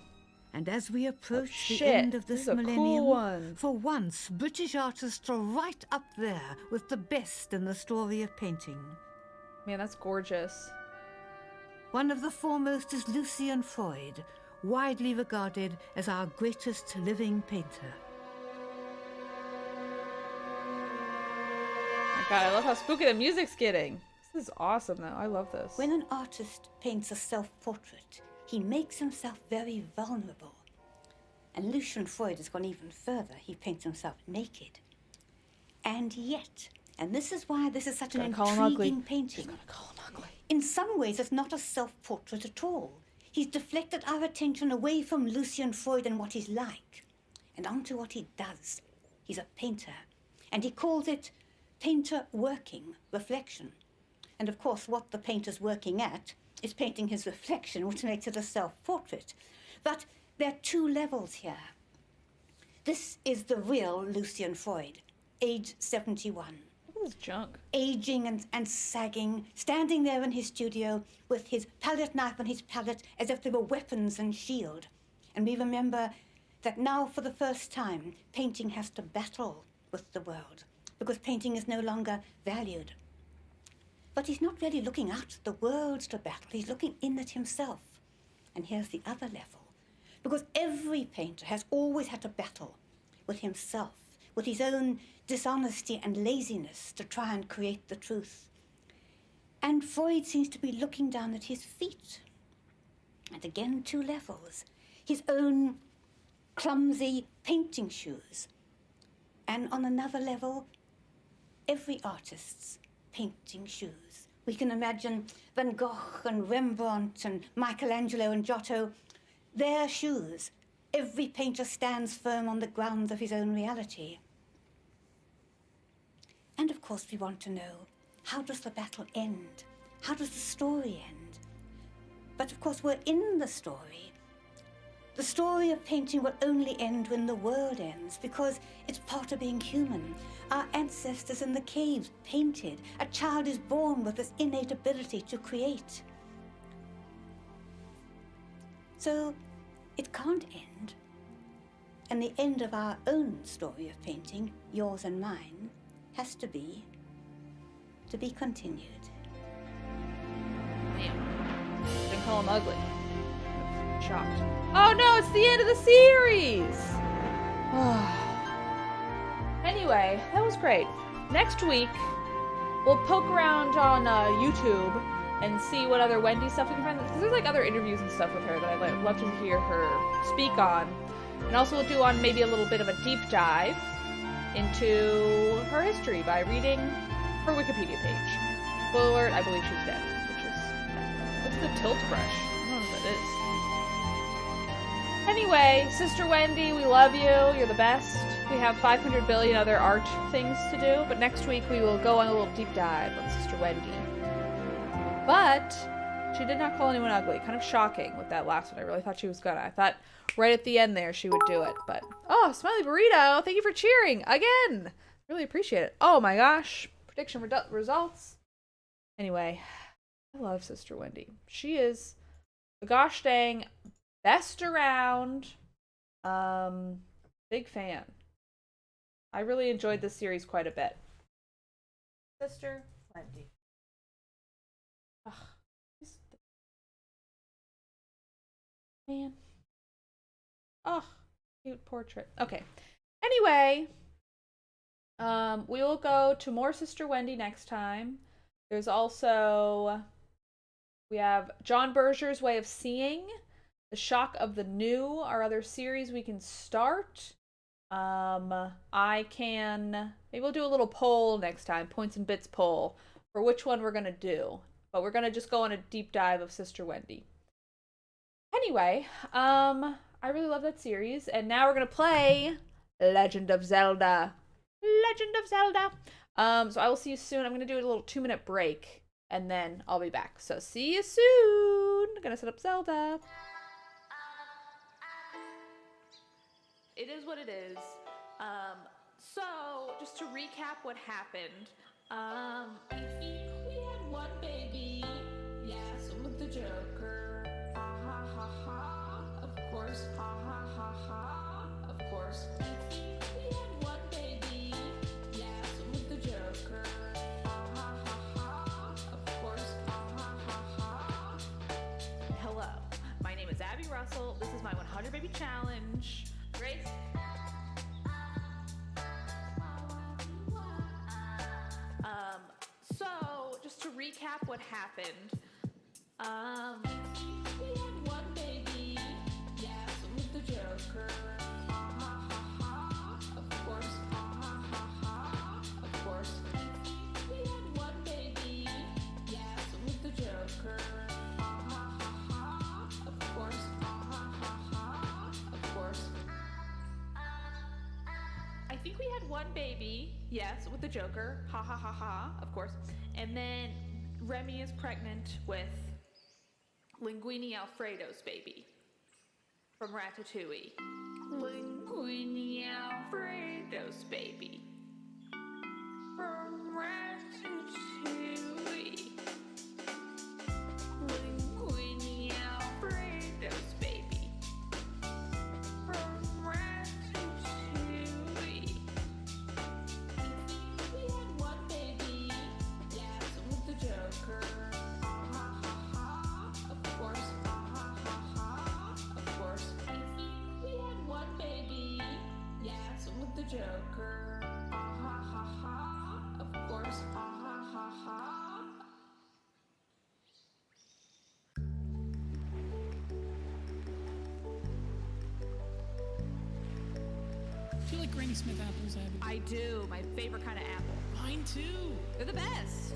And as we approach the shit, end of this this is a cool millennium, one. for once, British artists are right up there with the best in the story of painting. Man, that's gorgeous. One of the foremost is Lucian Freud, widely regarded as our greatest living painter. My God, I love how spooky the music's getting. This is awesome, though. I love this. When an artist paints a self-portrait, he makes himself very vulnerable. And Lucian Freud has gone even further. He paints himself naked. And yet, and this is why this is such an intriguing painting. Gonna call him ugly. In some ways, it's not a self-portrait at all. He's deflected our attention away from Lucian Freud and what he's like, and onto what he does. He's a painter, and he calls it painter working, reflection. And of course, what the painter's working at is painting his reflection, which makes it a self-portrait. But there are two levels here. This is the real Lucian Freud, age 71. This is junk. Aging and sagging, standing there in his studio with his palette knife on his palette as if they were weapons and shield. And we remember that now for the first time, painting has to battle with the world because painting is no longer valued. But he's not really looking out at the world to battle, he's looking in at himself. And here's the other level, because every painter has always had to battle with himself, with his own dishonesty and laziness to try and create the truth. And Freud seems to be looking down at his feet. And again, two levels. His own clumsy painting shoes. And on another level, every artist's painting shoes. We can imagine Van Gogh and Rembrandt and Michelangelo and Giotto, their shoes. Every painter stands firm on the grounds of his own reality. And of course, we want to know, how does the battle end? How does the story end? But of course, we're in the story, The story of painting will only end when the world ends, because it's part of being human. Our ancestors in the caves painted. A child is born with this innate ability to create. So it can't end. And the end of our own story of painting, yours and mine, has to be continued. Damn. Didn't call him ugly. Shocked. Oh no, it's the end of the series! Anyway, that was great. Next week, we'll poke around on YouTube and see what other Wendy stuff we can find. Because there's like other interviews and stuff with her that I'd love to hear her speak on. And also we'll do on maybe a little bit of a deep dive into her history by reading her Wikipedia page. Spoiler alert, I believe she's dead. Which is... what's the tilt brush? I don't know what that is. Anyway, Sister Wendy, we love you. You're the best. We have 500 billion other art things to do, but next week we will go on a little deep dive on Sister Wendy. But she did not call anyone ugly. Kind of shocking with that last one. I really thought she was gonna. I thought right at the end there she would do it, but oh, Smiley Burrito, thank you for cheering again. Really appreciate it. Oh my gosh, prediction results. Anyway, I love Sister Wendy. She is the gosh dang best around. Big fan. I really enjoyed this series quite a bit. Sister Wendy. Ugh. Man. Oh, cute portrait. Okay. Anyway, we will go to more Sister Wendy next time. There's also, we have John Berger's Way of Seeing, The Shock of the New, our other series we can start. Maybe we'll do a little poll next time, points and bits poll, for which one we're gonna do. But we're gonna just go on a deep dive of Sister Wendy. Anyway, I really love that series, and now we're gonna play Legend of Zelda. Legend of Zelda. So I will see you soon. I'm gonna do a little 2-minute break, and then I'll be back. So see you soon. I'm gonna set up Zelda. It is what it is. So just to recap what happened. We had one baby, yes, with the Joker. Ha ha ha ha. Of course, ha ha ha ha. Of course. We had one baby, yes, with the Joker. Ha ha ha ha. Of course, ha ha ha ha. Hello, my name is Abby Russell. This is my 100 Baby Challenge. Grace. So just to recap what happened. We had one baby, yes, with the Joker. Ha ha ha ha. Of course, ha ha ha ha. Of course. We had one baby, yes, with the Joker. Ha ha ha ha. Of course, ha ha ha ha. Of course. I think we had one baby, yes, with the Joker. Ha ha ha ha, of course. And then Remy is pregnant with Linguini Alfredo's baby from Ratatouille. Linguini Alfredo's baby from Ratatouille. Linguini Alfredo's baby from Ratatouille. We had one baby, yes, with the Joker. Ha ha ha ha. Of course, ha ha ha ha. Of course. We had one baby, yes, with the Joker. Ha ha ha ha. Of course, ha ha ha ha. Do you like Granny Smith apples, Abby? I do. My favorite kind of apple. Mine too. They're the best.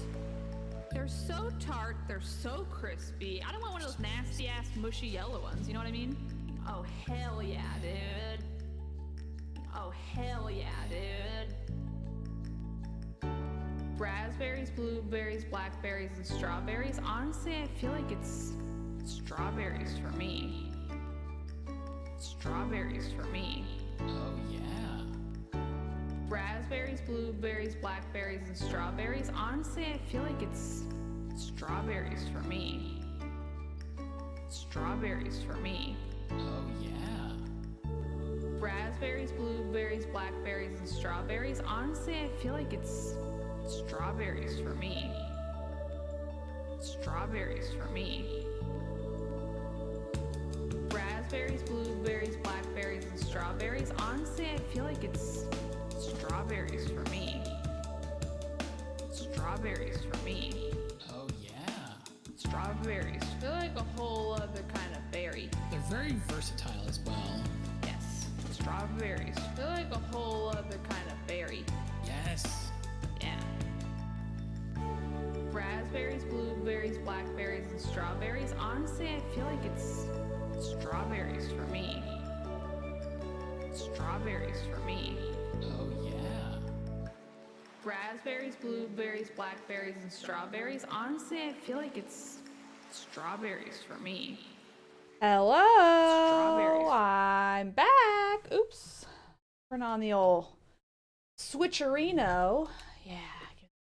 They're so tart. They're so crispy. I don't want one of those nasty ass mushy yellow ones. You know what I mean? Oh, hell yeah, dude. Oh, hell yeah, dude. Raspberries, blueberries, blackberries, and strawberries. Honestly, I feel like it's strawberries for me. Strawberries for me. Oh, yeah. Raspberries, blueberries, blackberries, and strawberries. Honestly, I feel like it's strawberries for me. Strawberries for me. Oh, yeah. Raspberries, blueberries, blackberries, and strawberries. Honestly, I feel like it's strawberries for me. Strawberries for me. Raspberries, blueberries, blackberries, and strawberries. Honestly, I feel like it's strawberries for me. Strawberries for me. Oh, yeah. Strawberries. I feel like a whole other kind of berry. They're very versatile as well. Yes. Strawberries. I feel like a whole other kind of berry. Yes. Yeah. Raspberries, blueberries, blackberries, and strawberries. Honestly, I feel like it's strawberries for me. Strawberries for me. Oh, yeah. Raspberries, blueberries, blackberries, and strawberries. Honestly, I feel like it's strawberries for me. Hello. Strawberries. I'm back. Oops. Turn on the old switcherino. Yeah,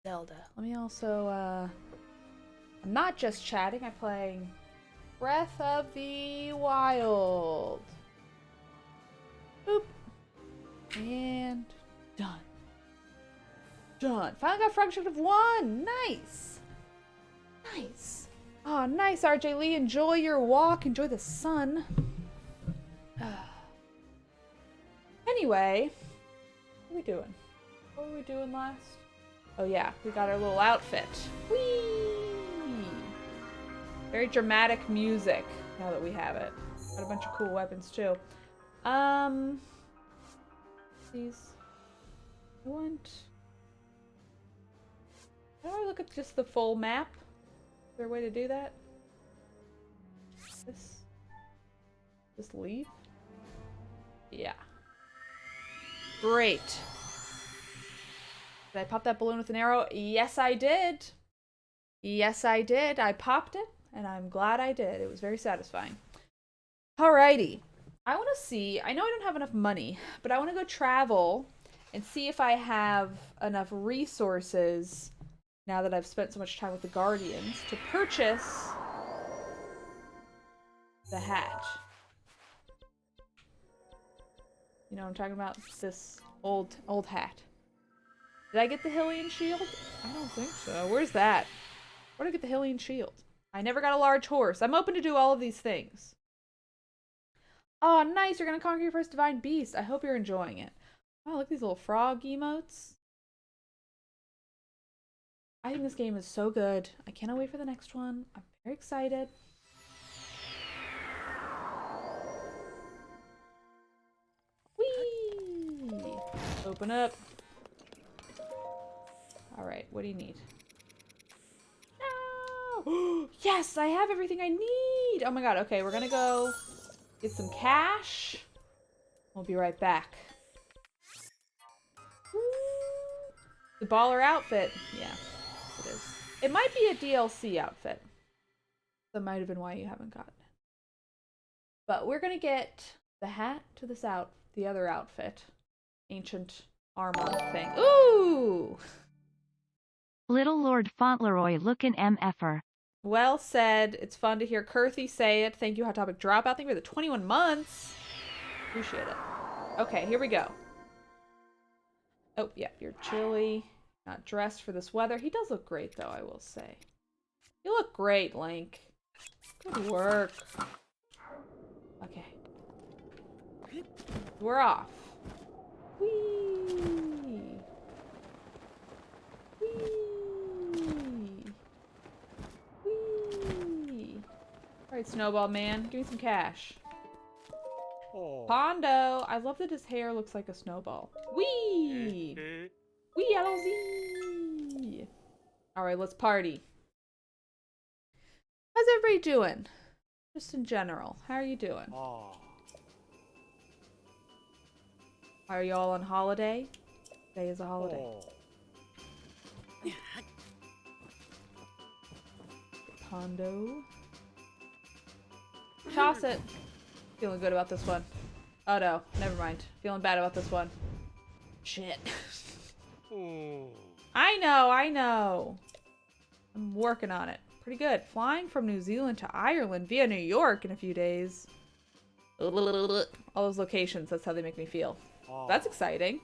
Zelda. Let me also, I'm not just chatting, I'm playing Breath of the Wild. Boop. And done. Done. Finally got frog objective 1. Nice. Nice. Oh, nice, RJ Lee. Enjoy your walk. Enjoy the sun. Anyway, what are we doing? What were we doing last? Oh yeah, we got our little outfit. Whee! Very dramatic music now that we have it. Got a bunch of cool weapons too. These. I want. How do I look at just the full map? Is there a way to do that? Just leave? Yeah. Great. Did I pop that balloon with an arrow? Yes, I did. Yes, I did. I popped it, and I'm glad I did. It was very satisfying. Alrighty. I want to see, I know I don't have enough money, but I want to go travel and see if I have enough resources now that I've spent so much time with the Guardians to purchase the hat. You know what I'm talking about? This old hat. Did I get the Hylian shield? I don't think so. Where's that? Where did I get the Hylian shield? I never got a large horse. I'm open to do all of these things. Oh, nice. You're going to conquer your first divine beast. I hope you're enjoying it. Oh, look at these little frog emotes. I think this game is so good. I cannot wait for the next one. I'm very excited. Whee! Open up. Alright, what do you need? No! Yes, I have everything I need! Oh my god, okay, we're gonna go get some cash. We'll be right back. The baller outfit. Yeah, it is. It might be a DLC outfit. That might have been why you haven't gotten it. But we're gonna get the hat to this the other outfit. Ancient armor thing. Ooh! Little Lord Fauntleroy lookin' MFer. Well said. It's fun to hear Kurthy say it. Thank you, Hot Topic Dropout. Thank you for the 21 months. Appreciate it. Okay, here we go. Oh, yeah, you're chilly. Not dressed for this weather. He does look great, though, I will say. You look great, Link. Good work. Okay. We're off. Whee! Whee! Whee! Alright, Snowball Man. Give me some cash. Oh. Pondo! I love that his hair looks like a snowball. Whee! Whee, allons-y! Alright, let's party. How's everybody doing? Just in general. How are you doing? Oh. Are you all on holiday? Today is a holiday. Oh. Pondo. Toss it. Feeling good about this one. Oh no, never mind. Feeling bad about this one. Shit. I know. I'm working on it. Pretty good. Flying from New Zealand to Ireland via New York in a few days. All those locations, that's how they make me feel. That's exciting.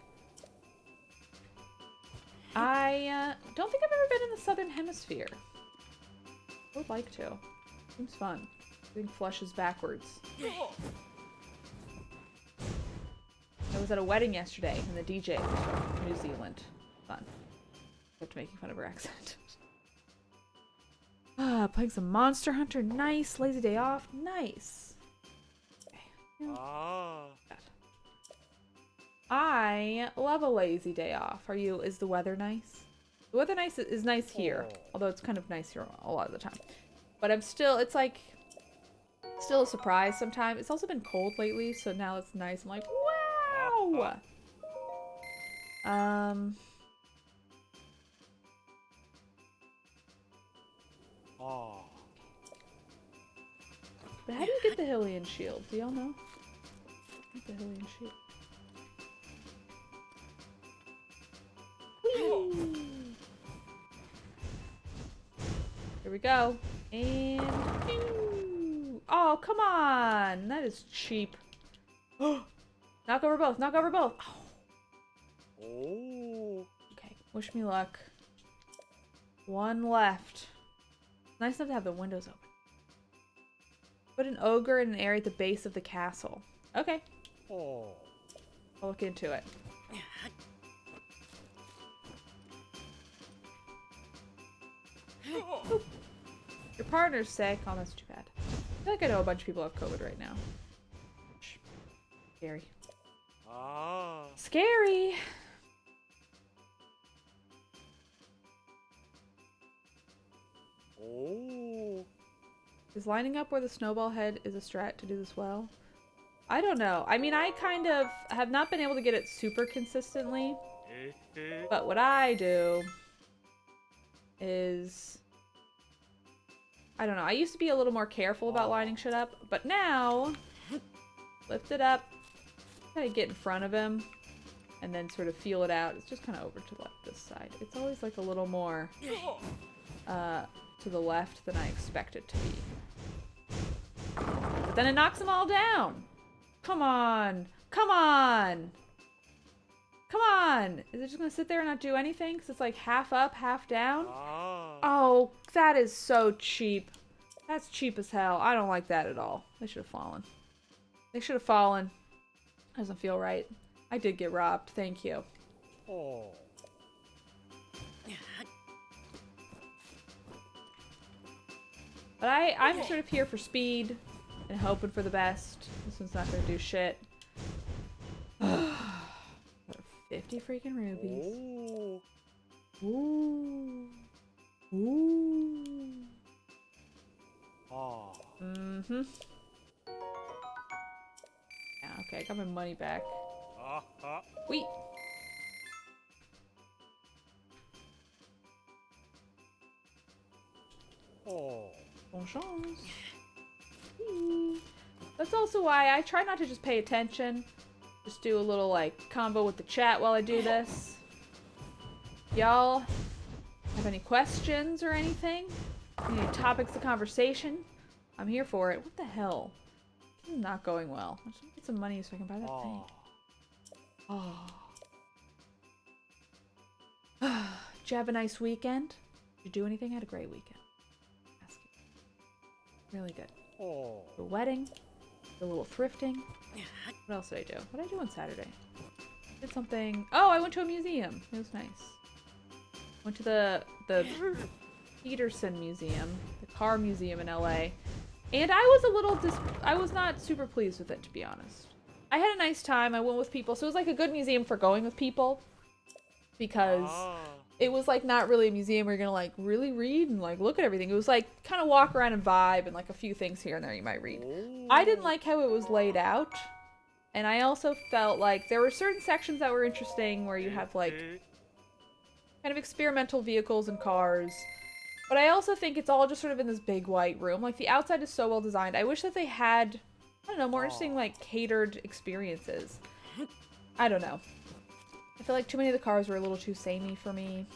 I don't think I've ever been in the Southern Hemisphere. I would like to. Seems fun. Doing flushes backwards. I was at a wedding yesterday, and the DJ was from New Zealand. Fun. Except making fun of her accent. Playing some Monster Hunter. Nice. Lazy day off. Nice. Okay. Yeah. I love a lazy day off. Is the weather nice? The weather is nice here. Although it's kind of nice here a lot of the time. But it's like, still a surprise sometimes. It's also been cold lately, so now it's nice. I'm like, wow! But how do you get the Hylian shield? Do y'all know? Get the Hylian shield. Whee! Here we go. And oh, come on! That is cheap. Knock over both. Knock over both. Oh. Okay. Wish me luck. One left. Nice enough to have the windows open. Put an ogre in an area at the base of the castle. Okay. I'll look into it. Oop. Your partner's sick. Oh, that's too bad. I feel like I know a bunch of people have COVID right now. Scary. Scary! Is lining up where the snowball head is a strat to do this well? I don't know. I mean, I kind of have not been able to get it super consistently. But what I do is... I don't know. I used to be a little more careful about lining shit up. But now, lift it up. Kind of get in front of him. And then sort of feel it out. It's just kind of over to the left this side. It's always like a little more to the left than I expect it to be. But then it knocks them all down. Come on. Come on. Come on. Is it just going to sit there and not do anything? Because it's like half up, half down? Oh, that is so cheap. That's cheap as hell. I don't like that at all. They should have fallen. They should have fallen. Doesn't feel right. I did get robbed. Thank you. But I'm sort of here for speed and hoping for the best. This one's not going to do shit. 50 freaking rubies. Ooh. Ooh. Mm-hmm. Yeah, okay, I got my money back. Wait. Bon chance. That's also why I try not to just pay attention. Just do a little, like, combo with the chat while I do this. Y'all have any questions or anything? Any topics of conversation? I'm here for it. What the hell? This is not going well. I just need to get some money so I can buy that thing. Oh. Did you have a nice weekend? Did you do anything? I had a great weekend. Really good. The wedding, the little thrifting. What else did I do? What did I do on Saturday? Did something. Oh, I went to a museum. It was nice. Went to the Peterson Museum, the car museum in LA. And I was not super pleased with it, to be honest. I had a nice time. I went with people. So it was like a good museum for going with people. Because it was like not really a museum where you're gonna like really read and like look at everything. It was like kind of walk around and vibe and like a few things here and there you might read. I didn't like how it was laid out. And I also felt like there were certain sections that were interesting where you have like kind of experimental vehicles and cars. But I also think it's all just sort of in this big white room. Like the outside is so well designed. I wish that they had I don't know, more interesting, like, catered experiences. I don't know. I feel like too many of the cars were a little too samey for me.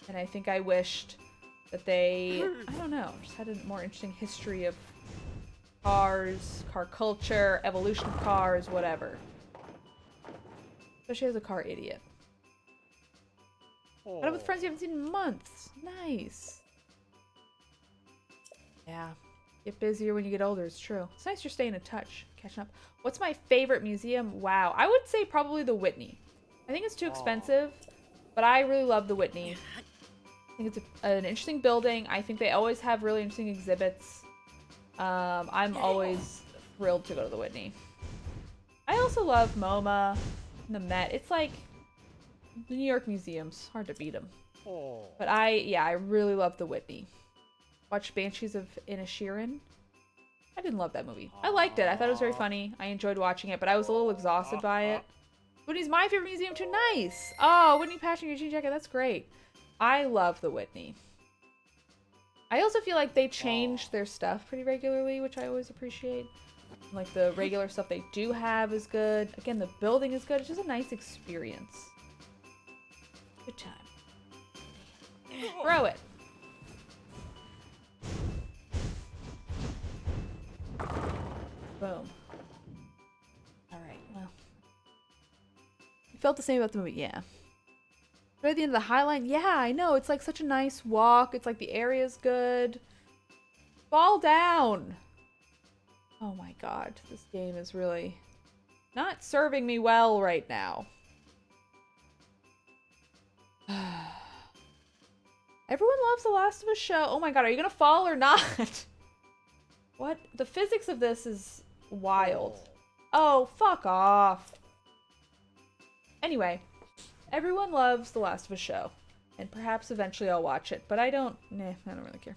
And I think I wished that they, I don't know, just had a more interesting history of cars, car culture, evolution of cars, whatever. Especially as a car idiot. Met up with friends you haven't seen in months. Nice. Yeah. Get busier when you get older, it's true. It's nice you're staying in touch, catching up. What's my favorite museum? Wow. I would say probably the Whitney. I think it's too expensive, but I really love the Whitney. I think it's an interesting building. I think they always have really interesting exhibits. I'm always thrilled to go to the Whitney. I also love MoMA and the Met. It's like the New York museums. Hard to beat them. But I really love the Whitney. Watched Banshees of Inisherin. I didn't love that movie. I liked it. I thought it was very funny. I enjoyed watching it, but I was a little exhausted by it. Whitney's my favorite museum too. Nice. Oh, Whitney Passion, your jean jacket. That's great. I love the Whitney. I also feel like they change their stuff pretty regularly, which I always appreciate. Like the regular stuff they do have is good. Again, the building is good. It's just a nice experience. Good time. Throw it. Boom. Alright, well. You felt the same about the movie, yeah. Right at the end of the High Line, yeah, I know. It's like such a nice walk. It's like the area's good. Fall down! Oh my god, this game is really not serving me well right now. Everyone loves The Last of Us show. Oh my god, are you gonna fall or not? What? The physics of this is wild. Oh, fuck off. Anyway, everyone loves The Last of Us show. And perhaps eventually I'll watch it, but I don't really care.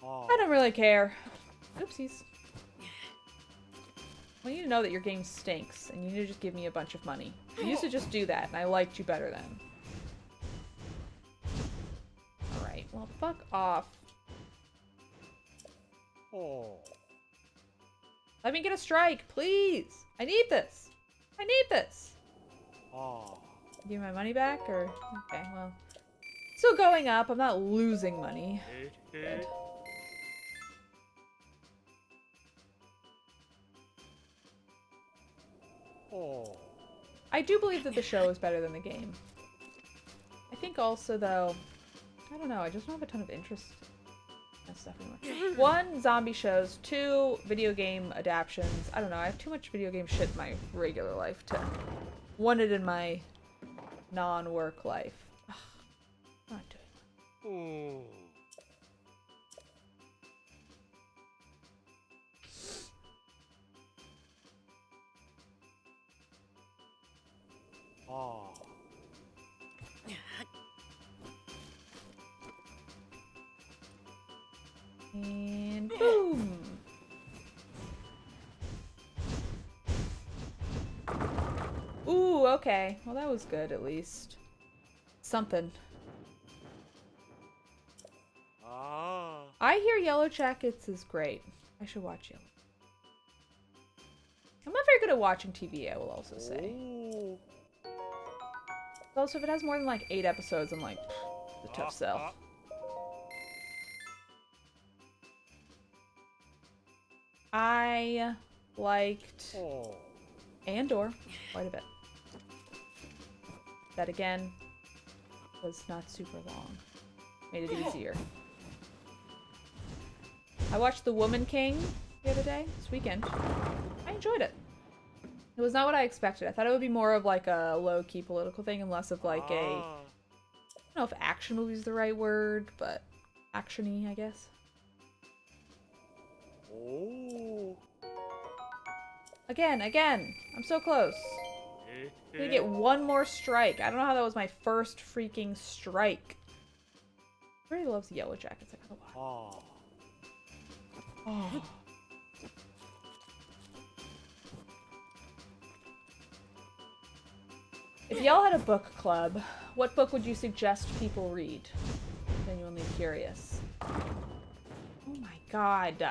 I don't really care. Oopsies. I want you to know that your game stinks, and you need to just give me a bunch of money. You used to just do that, and I liked you better then. Alright, well, fuck off. Let me get a strike, please! I need this! I need this! Give me my money back, or... Okay, well... Still going up, I'm not losing money. Good. I do believe that the show is better than the game. I think also, though... I don't know, I just don't have a ton of interest in that stuff anymore. 1, zombie shows. 2, video game adaptions. I don't know, I have too much video game shit in my regular life to want it in my non-work life. Ugh, I'm not doing that. And boom! Ooh, okay. Well, that was good, at least. Something. I hear Yellow Jackets is great. I should watch Yellow. I'm not very good at watching TV, I will also say. Also, if it has more than like 8 episodes, I'm like, it's a tough sell. I liked Andor quite a bit. That again was not super long. Made it easier. I watched The Woman King the other day, this weekend. I enjoyed it. It was not what I expected. I thought it would be more of like a low-key political thing and less of like a... I don't know if action movie is the right word, but action-y, I guess. Again! I'm so close. I'm gonna get one more strike. I don't know how that was my first freaking strike. Everybody loves the Yellow Jackets. I gotta watch. Oh. If y'all had a book club, what book would you suggest people read? Genuinely curious. Oh my god.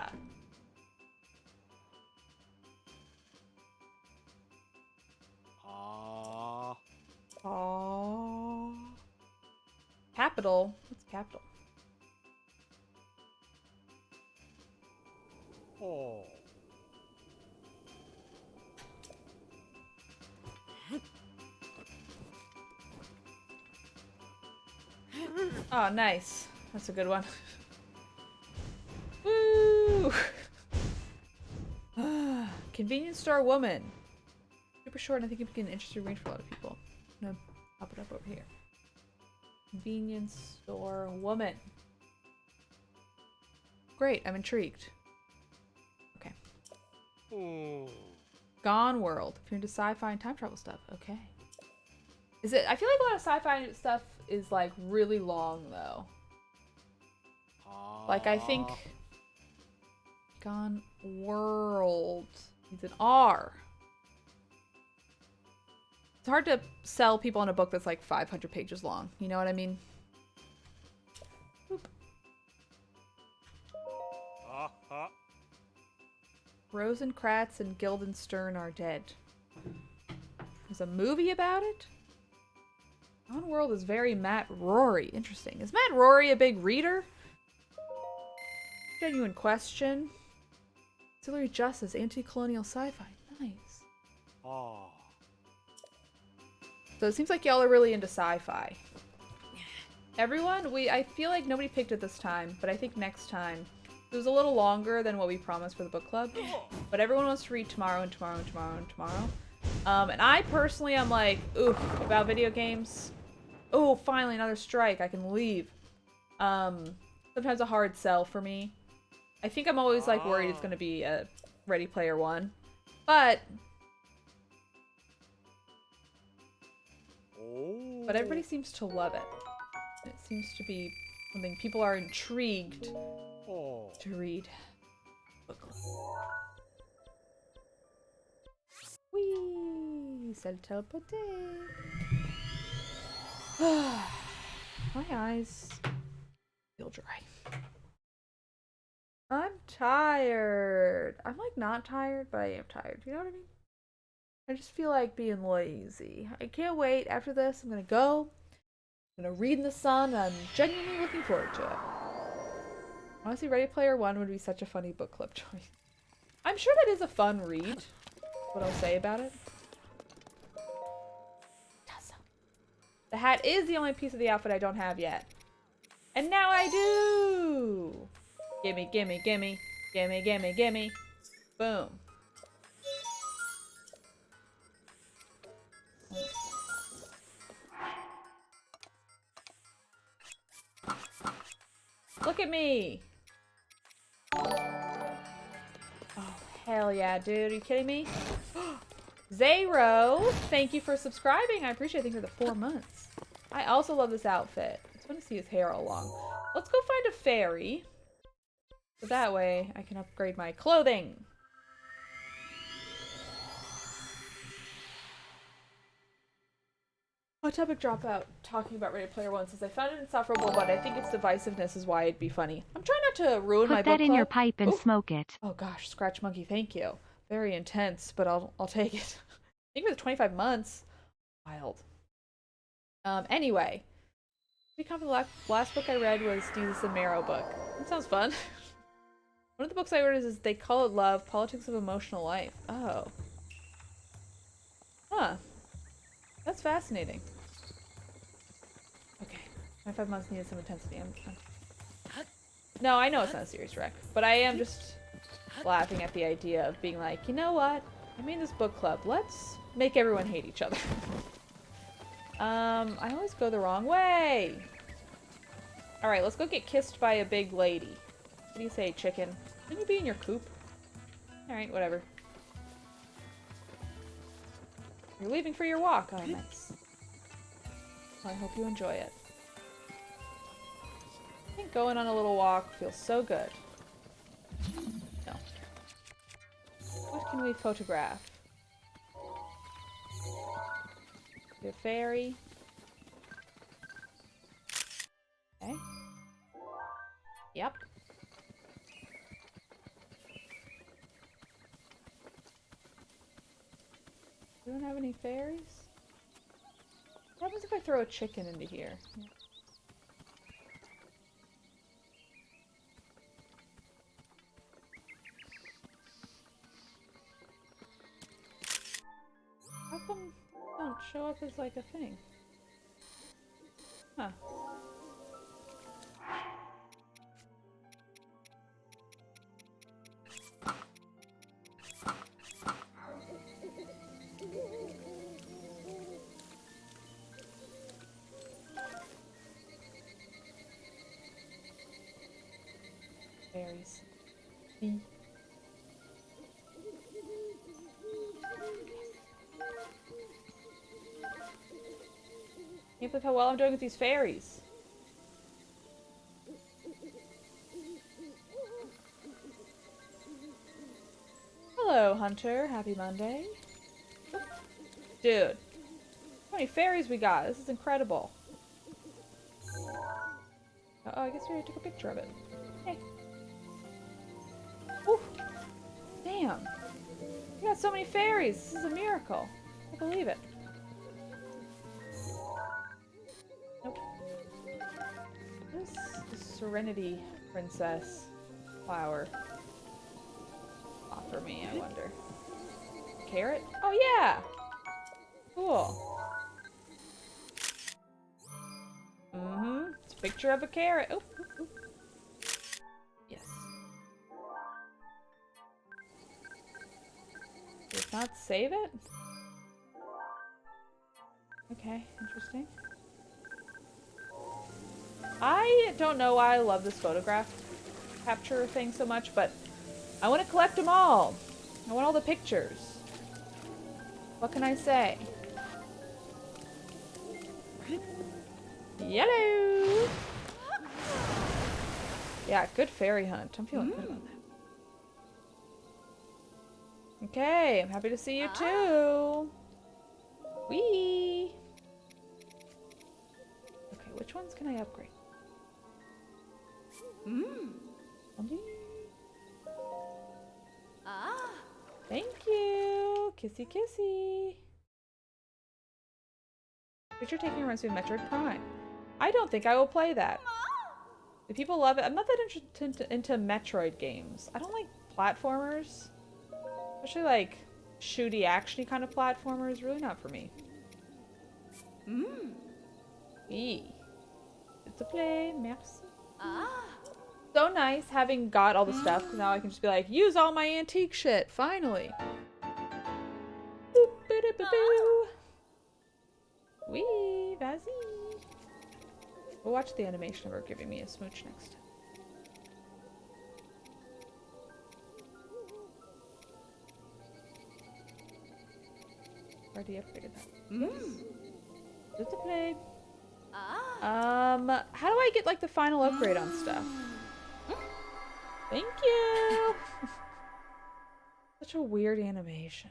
Aww. Capital? What's capital? Oh. Oh, nice. That's a good one. Woo! Convenience store woman. Super short, and I think it can be an interesting range for a lot of people. I'm gonna pop it up over here. Convenience store woman. Great, I'm intrigued. Okay. Oh. Gone World. If you're into sci-fi and time travel stuff, okay. Is it? I feel like a lot of sci-fi stuff is like really long though. Like I think Gone World needs an R. It's hard to sell people on a book that's like 500 pages long. You know what I mean? Boop. Rosencrantz and Guildenstern are dead. There's a movie about it? Gone World is very Matt Rory. Interesting. Is Matt Rory a big reader? Genuine question. Auxiliary justice, anti-colonial sci-fi. Nice. Oh. So it seems like y'all are really into sci-fi. Everyone, I feel like nobody picked it this time, but I think next time. It was a little longer than what we promised for the book club, but everyone wants to read tomorrow and tomorrow and tomorrow and tomorrow. And I personally am like, oof, about video games. Oh, finally another strike. I can leave. Sometimes a hard sell for me. I think I'm always like worried it's gonna be a Ready Player One, but everybody seems to love it. It seems to be something people are intrigued to read. Book club. Whee! Said teleporte. My eyes feel dry. I'm tired. I'm like not tired, but I am tired. You know what I mean? I just feel like being lazy. I can't wait. After this, I'm gonna go. I'm gonna read in the sun. I'm genuinely looking forward to it. Honestly, Ready Player One would be such a funny book club choice. I'm sure that is a fun read. What I'll say about it. The hat is the only piece of the outfit I don't have yet. And now I do! Gimme, gimme, gimme. Gimme, gimme, gimme. Boom. Look at me! Oh, hell yeah, dude. Are you kidding me? Zero, thank you for subscribing. I appreciate it. Thank you for the 4 months. I also love this outfit. I just want to see his hair all long. Let's go find a fairy. So that way I can upgrade my clothing. Hot topic dropout talking about Ready Player One since I found it insufferable, but I think its divisiveness is why it'd be funny. I'm trying not to ruin my book club. Put that in your pipe and smoke it. Oh gosh, Scratch Monkey, thank you. Very intense, but I'll take it. I think it was 25 months. Wild. Anyway. The last book I read was Jesus and Marrow book. That sounds fun. One of the books I read is They Call It Love, Politics of Emotional Life. Oh. Huh. That's fascinating. Okay. 25 months needed some intensity. No, I know it's not a serious wreck, but I am just laughing at the idea of being like, you know what? I made this book club. Let's make everyone hate each other. I always go the wrong way. Alright, let's go get kissed by a big lady. What do you say, chicken? Can you be in your coop? Alright, whatever. You're leaving for your walk. Oh, nice. Well, I hope you enjoy it. I think going on a little walk feels so good. No. What can we photograph? A fairy. Okay. Yep. We don't have any fairies? What happens if I throw a chicken into here? How come it don't show up as like a thing? Huh. Berries. Bee. Can't believe how well I'm doing with these fairies. Hello, Hunter. Happy Monday. Dude. How many fairies we got? This is incredible. Oh, I guess we already took a picture of it. Hey. Whew. Damn. We got so many fairies. This is a miracle. I can't believe it. Nope. What is the Serenity Princess flower offer me, I wonder? Carrot? Oh, yeah! Cool. Mm-hmm. It's a picture of a carrot. Oh, oh, oh. Yes. Does not save it? Okay, interesting. I don't know why I love this photograph capture thing so much, but I want to collect them all. I want all the pictures. What can I say? Yellow! Yeah, good fairy hunt. I'm feeling good about that. Okay, I'm happy to see you too. Whee! Okay, which ones can I upgrade? Wendy? Thank you! Kissy kissy! Picture taking reminds me of Metroid Prime. I don't think I will play that. Do people love it? I'm not that interested into Metroid games. I don't like platformers. Especially like shooty actiony kind of platformers. Really not for me. Eee. It's a play. Merci. So nice having got all the stuff, because now I can just be like, use all my antique shit, finally. Boop, boop, boop, boop. Wee, vas-y. We'll watch the animation of her giving me a smooch next time. Already upgraded that. It's a play. How do I get like the final upgrade on stuff? Thank you! Such a weird animation.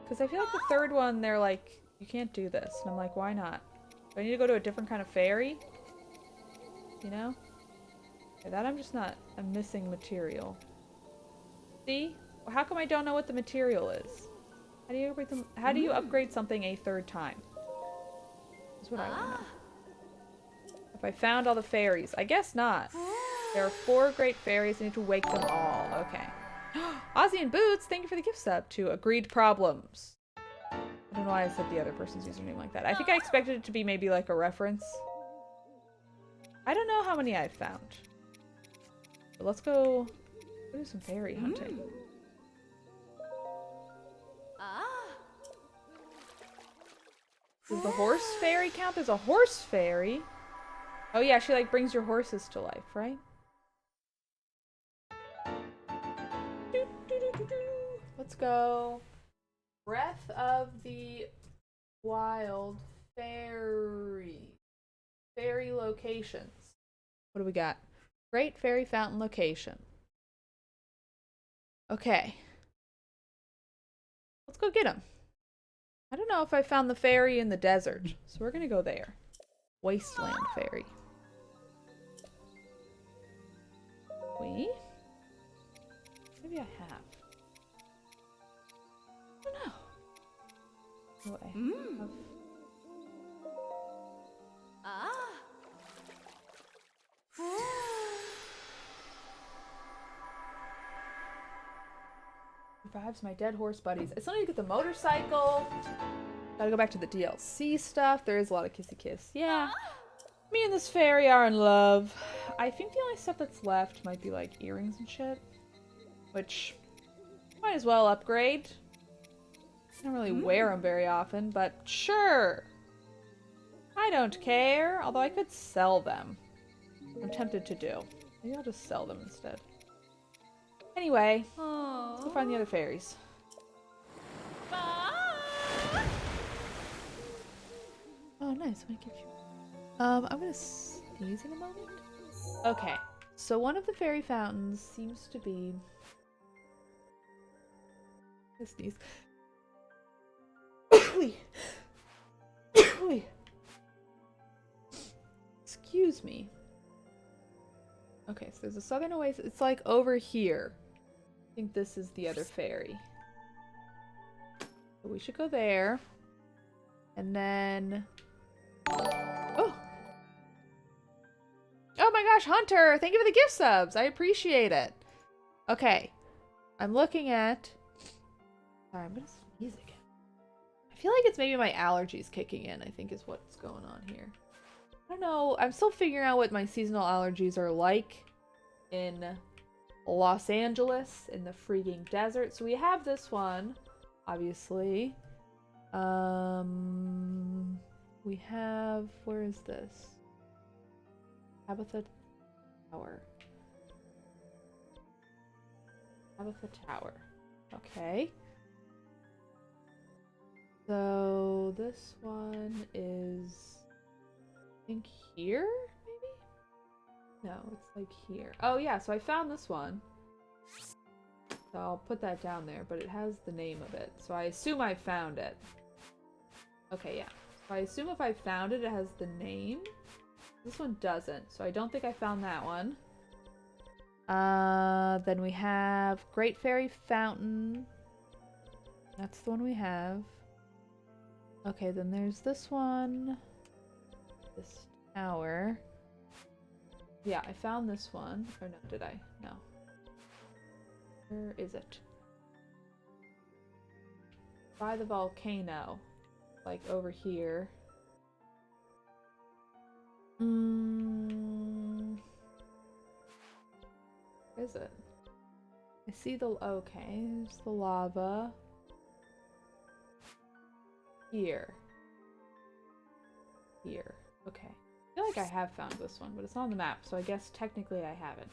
Because I feel like the third one, they're like, you can't do this. And I'm like, why not? Do I need to go to a different kind of fairy? You know? Okay, that I'm just not, I'm missing material. See? Well, how come I don't know what the material is? How do you upgrade them? How do you upgrade something a third time? That's what I want to know. If I found all the fairies. I guess not. There are 4 great fairies. I need to wake them all. Okay. Ozzy and Boots, thank you for the gift sub to Agreed Problems. I don't know why I said the other person's username like that. I think I expected it to be maybe like a reference. I don't know how many I've found. But let's go do some fairy hunting. Does the horse fairy count? There's a horse fairy. Oh yeah, she like brings your horses to life, right? Let's go. Breath of the Wild Fairy. Fairy locations. What do we got? Great Fairy Fountain location. Okay. Let's go get them. I don't know if I found the fairy in the desert, so we're gonna go there. Wasteland Fairy. Maybe I have. I don't know. Oh, I have... Revives my dead horse buddies. I still need to get the motorcycle. Gotta go back to the DLC stuff. There is a lot of kissy kiss. Yeah. Me and this fairy are in love. I think the only stuff that's left might be like earrings and shit. Which, might as well upgrade. I don't really wear them very often, but sure. I don't care. Although I could sell them. I'm tempted to do. Maybe I'll just sell them instead. Anyway, let's go find the other fairies. Oh, nice. What did I get you? I'm gonna sneeze in a moment. Okay, so one of the fairy fountains seems to be... I sneeze. Excuse me. Okay, so there's a southern oasis. It's like over here. I think this is the other fairy. So we should go there. And then... Oh! Oh my gosh, Hunter! Thank you for the gift subs! I appreciate it. Okay. I'm looking at... Sorry, I'm gonna sneeze again. I feel like it's maybe my allergies kicking in, I think is what's going on here. I don't know. I'm still figuring out what my seasonal allergies are like in Los Angeles, in the freaking desert. So we have this one, obviously. We have... Where is this? Tabitha Tower. Tabitha Tower. Okay. So this one is... I think here, maybe? No, it's like here. Oh yeah, so I found this one. So I'll put that down there, but it has the name of it. So I assume I found it. Okay, yeah. So I assume if I found it, it has the name. This one doesn't, so I don't think I found that one. Then we have Great Fairy Fountain. That's the one we have. Okay, then there's this one. This tower. Yeah, I found this one. Or no, did I? No. Where is it? By the volcano. Like over here. Where is it? I see the... Okay, there's the lava. Here. Here. Okay. I feel like I have found this one, but it's not on the map, so I guess technically I haven't.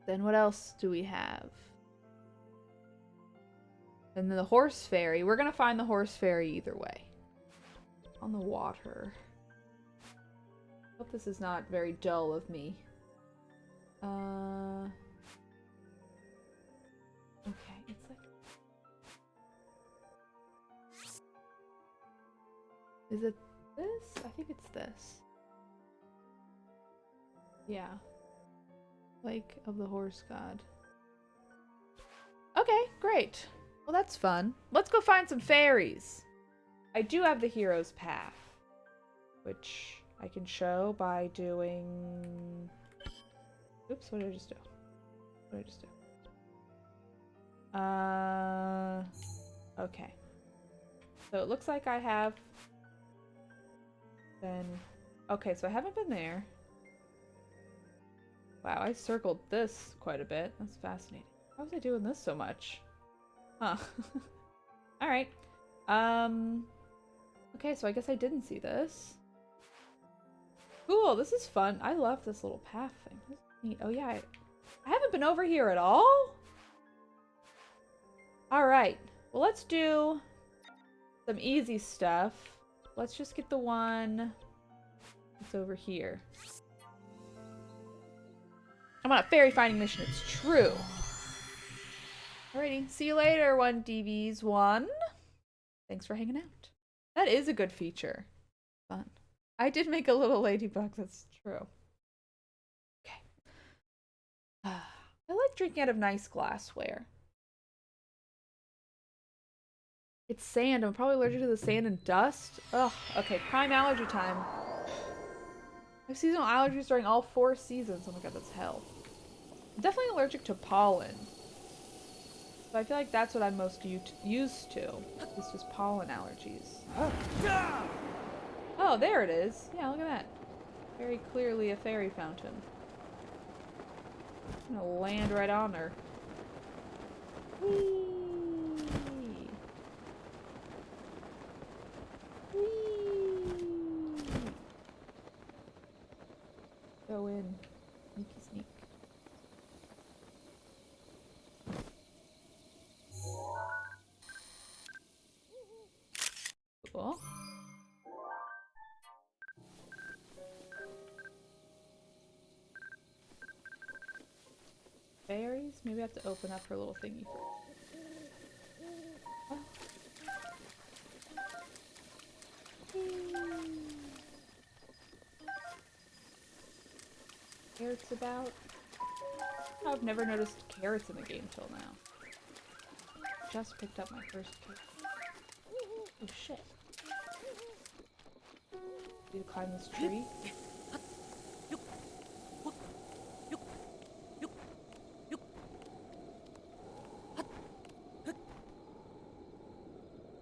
Then what else do we have? And then the horse fairy. We're gonna find the horse fairy either way. On the water. Hope this is not very dull of me. Okay, it's like... Is it this? I think it's this. Yeah. Lake of the Horse God. Okay, great. Well, that's fun. Let's go find some fairies. I do have the hero's path, which I can show by doing... Oops, what did I just do? What did I just do? Okay. So it looks like I have been... Okay, so I haven't been there. Wow, I circled this quite a bit. That's fascinating. How was I doing this so much? Huh. Alright. Okay, so I guess I didn't see this. Cool, this is fun. I love this little path thing. This is neat. Oh yeah, I haven't been over here at all? Alright. Well, let's do some easy stuff. Let's just get the one that's over here. I'm on a fairy finding mission, it's true. Alrighty, see you later, 1DVs1. Thanks for hanging out. That is a good feature. Fun. I did make a little ladybug, that's true. Okay. I like drinking out of nice glassware. It's sand. I'm probably allergic to the sand and dust. Ugh. Okay, prime allergy time. I have seasonal allergies during all 4 seasons. Oh my god, that's hell. I'm definitely allergic to pollen. So I feel like that's what I'm most used to. It's just pollen allergies. Oh, there it is. Yeah, look at that. Very clearly a fairy fountain. I'm gonna land right on her. Whee! Whee! Go in. Sneaky sneak. Cool. Berries? Maybe I have to open up her little thingy first. Oh. Carrots about? I've never noticed carrots in the game till now. Just picked up my first carrot. Oh shit. Need to climb this tree?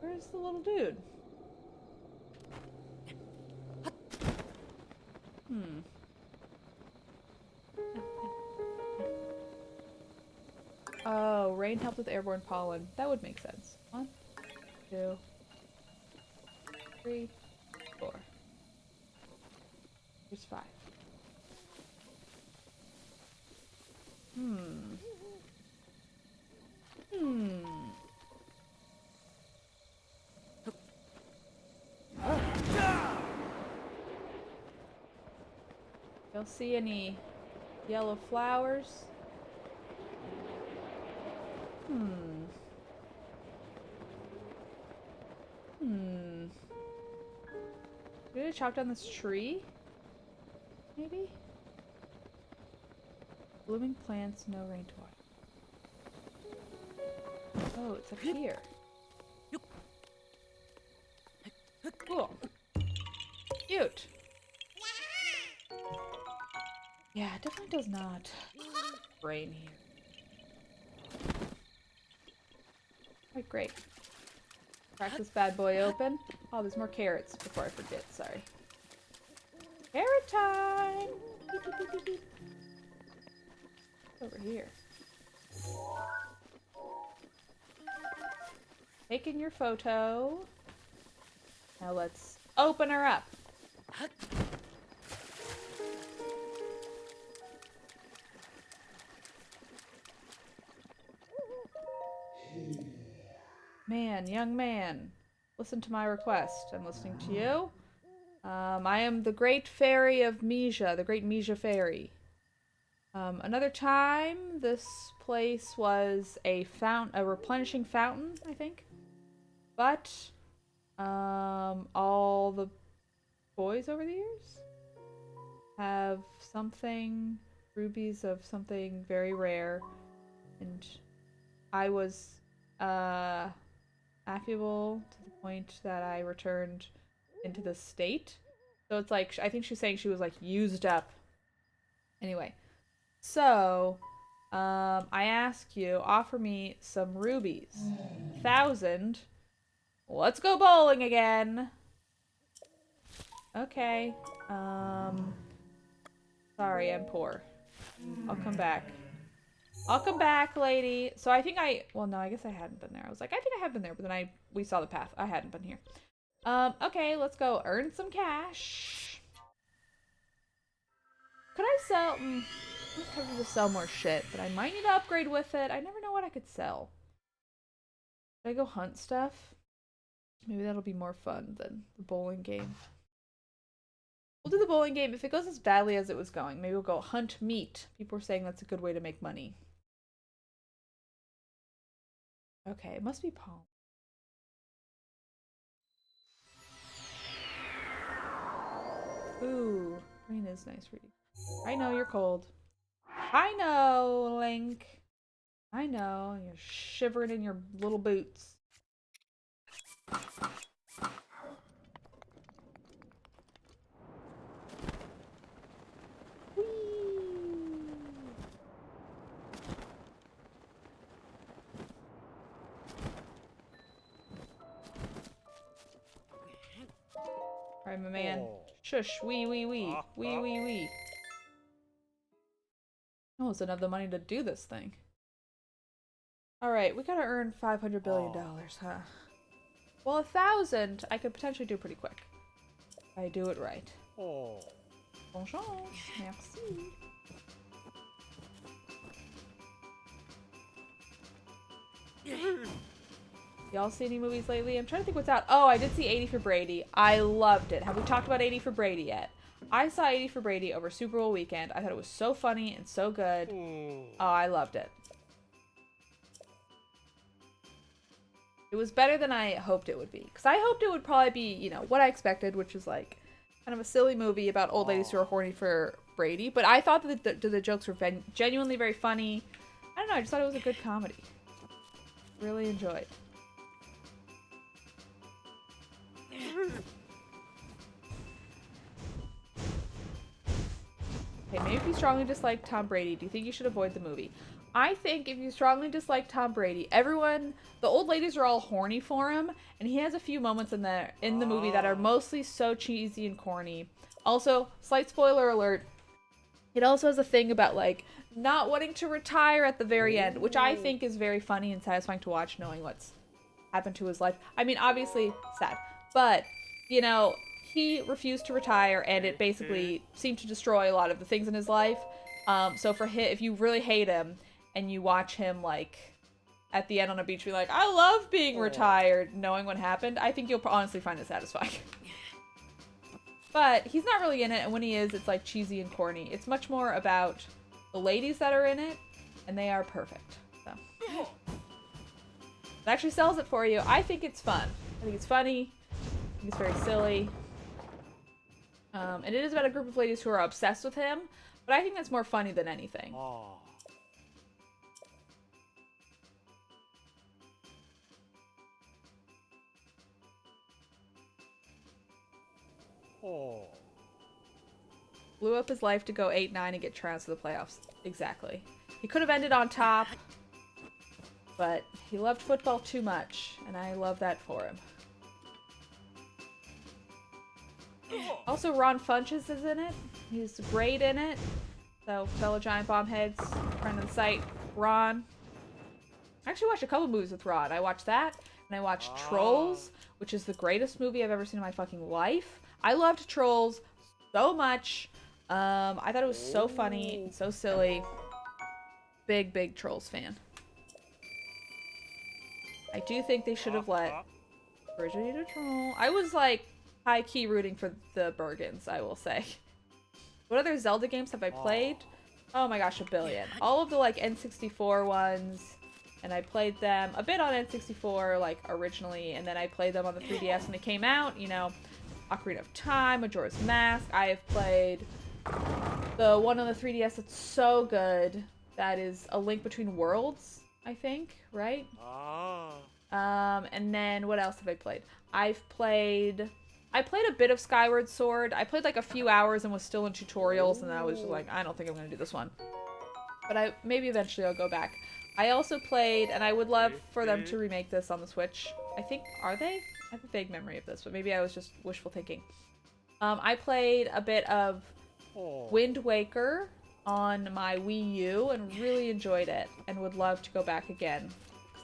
Where's the little dude? Oh, rain helped with airborne pollen. That would make sense. 1, 2, 3, 4. Here's 5. Y'all see any yellow flowers? Did I chop down this tree? Maybe? Blooming plants, no rain to water. Oh, it's up here. Cool. Cute. Yeah, it definitely does not rain here. Alright, great. Crack this bad boy open. Oh, there's more carrots before I forget, sorry. Carrot time! Beep, beep, beep, beep, beep. Over here. Taking your photo. Now let's open her up. Man, young man, listen to my request. I'm listening to you. I am the great fairy of Mija, the great Mija fairy. Another time, this place was a replenishing fountain, I think. But, all the boys over the years have rubies of something very rare. And I was, affable to the point that I returned into the state. So it's like, I think she's saying she was like used up. Anyway, so I ask you, offer me some rubies. 1,000. Let's go bowling again. Okay. Sorry, I'm poor. I'll come back. I'll come back, lady. So I think well, no, I guess I hadn't been there. I was like, I think I have been there, but then we saw the path. I hadn't been here. Okay, let's go earn some cash. Could I sell? I'm tempted to sell more shit, but I might need to upgrade with it. I never know what I could sell. Should I go hunt stuff? Maybe that'll be more fun than the bowling game. We'll do the bowling game. If it goes as badly as it was going, maybe we'll go hunt meat. People are saying that's a good way to make money. Okay, it must be palm. Ooh, green is nice for you. I know you're cold. I know, Link. I know, you're shivering in your little boots. Alright, my man. Oh. Shush. Wee, wee, wee. Wee, wee, wee. Oh, it's enough the money to do this thing. Alright, we gotta earn $500 billion, huh? Well, 1,000 I could potentially do pretty quick. If I do it right. Oh. Bon chance. Merci. Y'all see any movies lately? I'm trying to think what's out. Oh, I did see 80 for Brady. I loved it. Have we talked about 80 for Brady yet? I saw 80 for Brady over Super Bowl weekend. I thought it was so funny and so good. Oh, I loved it. It was better than I hoped it would be. Because I hoped it would probably be, you know, what I expected, which is like kind of a silly movie about old ladies who are horny for Brady. But I thought that the jokes were genuinely very funny. I don't know, I just thought it was a good comedy. Really enjoyed. Okay, maybe if you strongly dislike Tom Brady, do you think you should avoid the movie? I think if you strongly dislike Tom Brady, the old ladies are all horny for him, and he has a few moments in the movie that are mostly so cheesy and corny. Also, slight spoiler alert, it also has a thing about, like, not wanting to retire at the very end, which I think is very funny and satisfying to watch, knowing what's happened to his life. I mean, obviously, sad. But, you know, he refused to retire, and it basically seemed to destroy a lot of the things in his life. So for him, if you really hate him, and you watch him, like, at the end on a beach be like, I love being retired, knowing what happened, I think you'll honestly find it satisfying. But he's not really in it, and when he is, it's like cheesy and corny. It's much more about the ladies that are in it, and they are perfect. So it actually sells it for you. I think it's fun. I think it's funny. I think it's very silly. And it is about a group of ladies who are obsessed with him, but I think that's more funny than anything. Blew up his life to go 8-9 and get trounced to the playoffs. Exactly. He could have ended on top, but he loved football too much, and I love that for him. Also, Ron Funches is in it. He's great in it. So, fellow Giant Bomb heads, friend of the site, Ron. I actually watched a couple movies with Ron. I watched that, and I watched Trolls, which is the greatest movie I've ever seen in my fucking life. I loved Trolls so much. I thought it was so funny and so silly. Big, big Trolls fan. I do think they should have let Bridget eat a troll. I was, like, high-key rooting for the Bergens, I will say. What other Zelda games have I played? Oh my gosh, a billion. All of the, like, N64 ones, and I played them a bit on N64, like, originally, and then I played them on the 3DS when they came out, you know, Ocarina of Time, Majora's Mask. I have played the one on the 3DS that's so good. That is A Link Between Worlds, I think, right? And then what else have I played? I played a bit of Skyward Sword. I played like a few hours and was still in tutorials, and I was just like, I don't think I'm gonna do this one. But maybe eventually I'll go back. I also played, and I would love for them to remake this on the Switch. I think, are they? I have a vague memory of this, but maybe I was just wishful thinking. I played a bit of Wind Waker on my Wii U and really enjoyed it, and would love to go back again.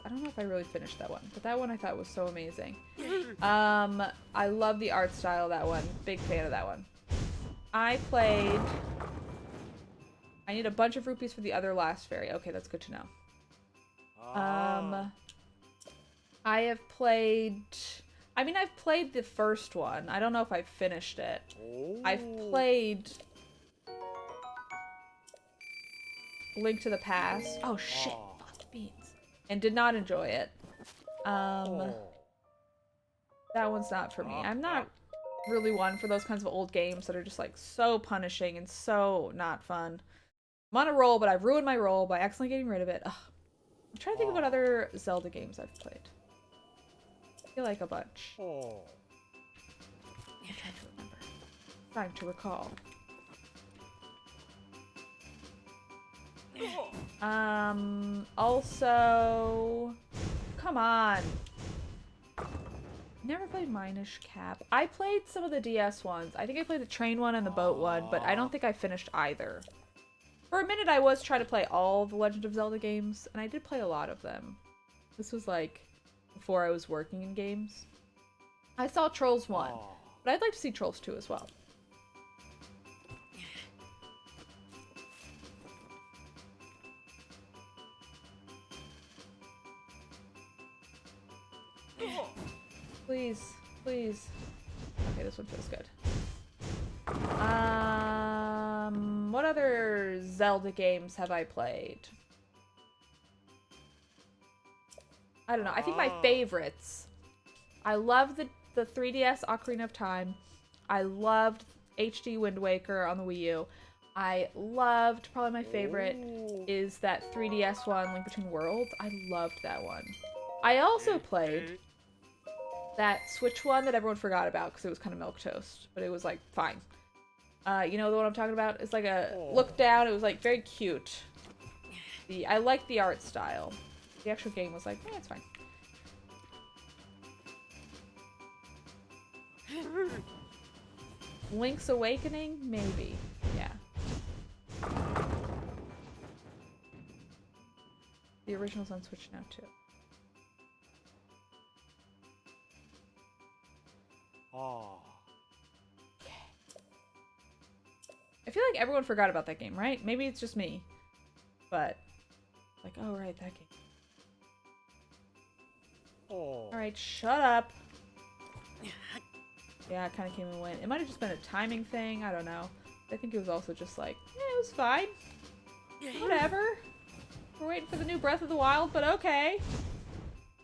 I don't know if I really finished that one, but that one I thought was so amazing. I love the art style of that one. Big fan of that one. I need a bunch of rupees for the other last fairy. Okay, that's good to know. I have played... I mean, I've played the first one. I don't know if I've finished it. I've played... Link to the Past. Oh, shit. Fuck beans. And did not enjoy it. That one's not for me. I'm not really one for those kinds of old games that are just, like, so punishing and so not fun. I'm on a roll, but I've ruined my roll by accidentally getting rid of it. Ugh. I'm trying to think of what other Zelda games I've played. I feel like a bunch. I'm trying to remember. Trying to recall. Also... Come on! Never played Minish Cap. I played some of the DS ones. I think I played the train one and the boat one, but I don't think I finished either. For a minute, I was trying to play all the Legend of Zelda games, and I did play a lot of them. This was like before I was working in games. I saw Trolls 1, but I'd like to see Trolls 2 as well. Please, please. Okay, this one feels good. What other Zelda games have I played? I don't know. I think my favorites. I love the 3DS Ocarina of Time. I loved HD Wind Waker on the Wii U. I loved, probably my favorite, is that 3DS one, Link Between Worlds. I loved that one. I also played that Switch one that everyone forgot about because it was kind of milquetoast, but it was like fine. You know the one I'm talking about? It's like a look down. It was like very cute. I liked the art style. The actual game was like, it's fine. Link's Awakening? Maybe. Yeah. The original's on Switch now, too. I feel like everyone forgot about that game, right? Maybe it's just me. But, like, oh, right, that game. Alright, shut up. Yeah, it kind of came and went. It might have just been a timing thing. I don't know. I think it was also just like, it was fine. Whatever. We're waiting for the new Breath of the Wild, but okay.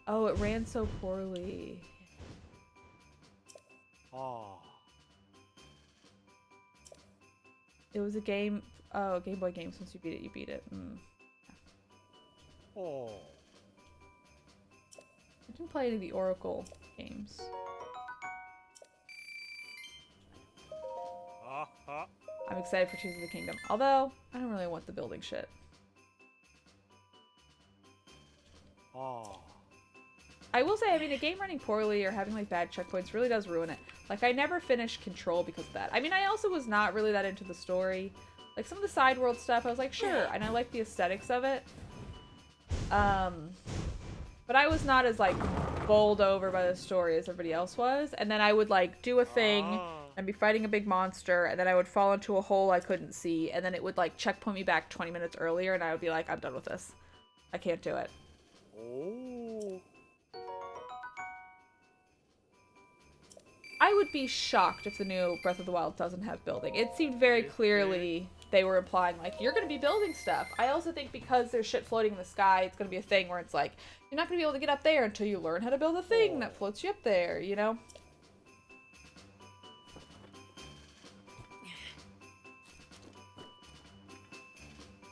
Oh, it ran so poorly. It was a game. Oh, Game Boy game. Since you beat it, you beat it. Yeah. I didn't play any of the Oracle games. I'm excited for Tears of the Kingdom. Although, I don't really want the building shit. I will say, I mean, a game running poorly or having like bad checkpoints really does ruin it. Like, I never finished Control because of that. I mean, I also was not really that into the story. Like, some of the side world stuff, I was like, sure, and I like the aesthetics of it. But I was not as, like, bowled over by the story as everybody else was. And then I would, like, do a thing and be fighting a big monster, and then I would fall into a hole I couldn't see, and then it would, like, checkpoint me back 20 minutes earlier, and I would be like, I'm done with this. I can't do it. I would be shocked if the new Breath of the Wild doesn't have building. It seemed very clearly they were implying, like, you're going to be building stuff. I also think because there's shit floating in the sky, it's going to be a thing where it's like, you're not going to be able to get up there until you learn how to build a thing that floats you up there, you know?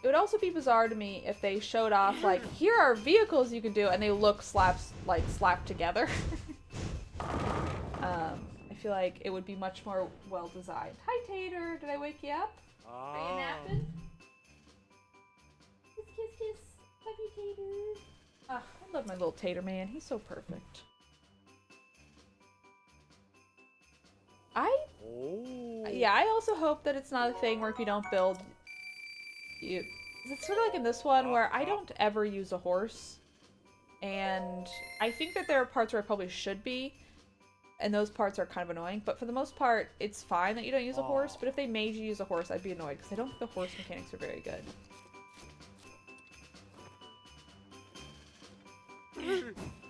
It would also be bizarre to me if they showed off, like, here are vehicles you can do, and they look slapped together. I feel like it would be much more well-designed. Hi, Tater! Did I wake you up? Are you napping? Kiss, kiss, kiss. Love you, Tater. Ah, I love my little Tater man. He's so perfect. Yeah, I also hope that it's not a thing where if you don't build... It's sort of like in this one where I don't ever use a horse. And I think that there are parts where I probably should be. And those parts are kind of annoying. But for the most part, it's fine that you don't use a horse. But if they made you use a horse, I'd be annoyed. Because I don't think the horse mechanics are very good.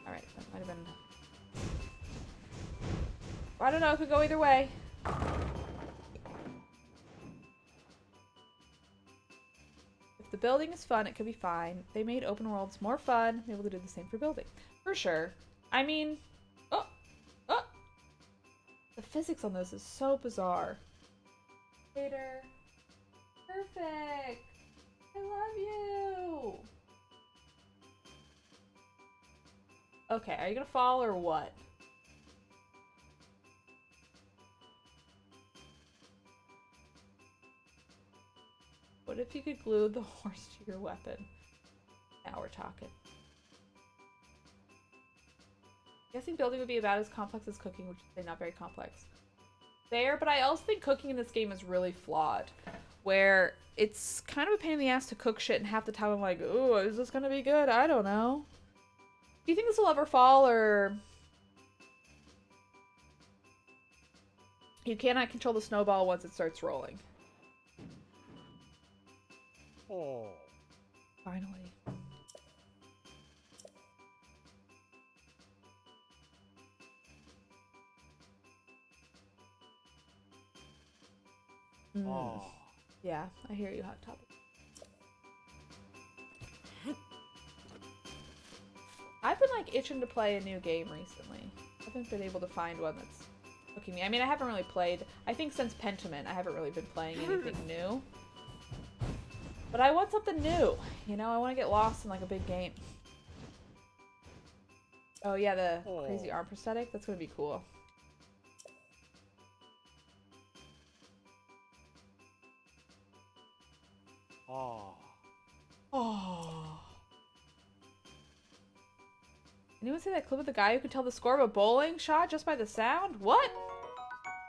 Alright, that might have been... I don't know, it could go either way. If the building is fun, it could be fine. They made open worlds more fun. Maybe they'll do the same for building. For sure. I mean... The physics on this is so bizarre. Peter. Perfect. I love you. Okay, are you gonna fall or what? What if you could glue the horse to your weapon? Now we're talking. Guessing building would be about as complex as cooking, which is not very complex. There, but I also think cooking in this game is really flawed. Where it's kind of a pain in the ass to cook shit, and half the time I'm like, ooh, is this gonna be good? I don't know. Do you think this will ever fall, or... You cannot control the snowball once it starts rolling. Oh. Finally. Oh. Yeah, I hear you, Hot Topic. I've been like itching to play a new game recently. I haven't been able to find one that's hooking me. I mean, I haven't really played, I think since Pentiment, I haven't really been playing anything new. But I want something new. You know, I want to get lost in like a big game. Oh yeah, the crazy arm prosthetic? That's gonna be cool. Oh. Oh. Anyone see that clip of the guy who could tell the score of a bowling shot just by the sound? What?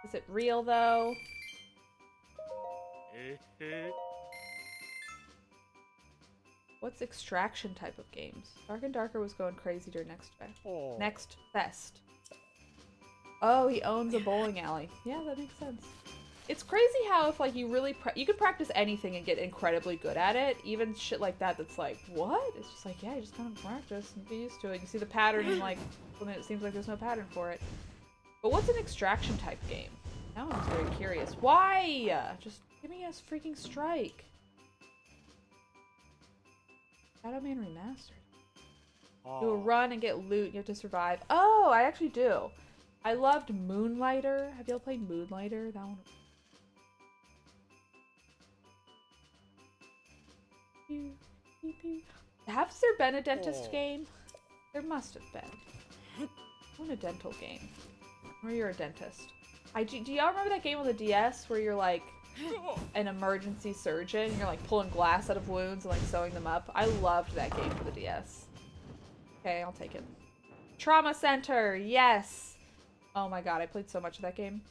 Is it real though? What's extraction type of games? Dark and Darker was going crazy during Next Fest. Oh, he owns a bowling alley. Yeah, that makes sense. It's crazy how if like you really you can practice anything and get incredibly good at it. Even shit like that that's like, what? It's just like, yeah, you just kind of practice and get used to it. You see the pattern and like when it seems like there's no pattern for it. But what's an extraction type game? Now I'm very curious. Why? Just give me a freaking strike. Shadow Man Remastered. Do a run and get loot. You have to survive. Oh, I actually do. I loved Moonlighter. Have y'all played Moonlighter? That one. Has there been a dentist game? There must have been. I want a dental game. Where you're a dentist. Do y'all remember that game on the DS where you're like an emergency surgeon and you're like pulling glass out of wounds and like sewing them up? I loved that game for the DS. Okay, I'll take it. Trauma Center, yes! Oh my god, I played so much of that game.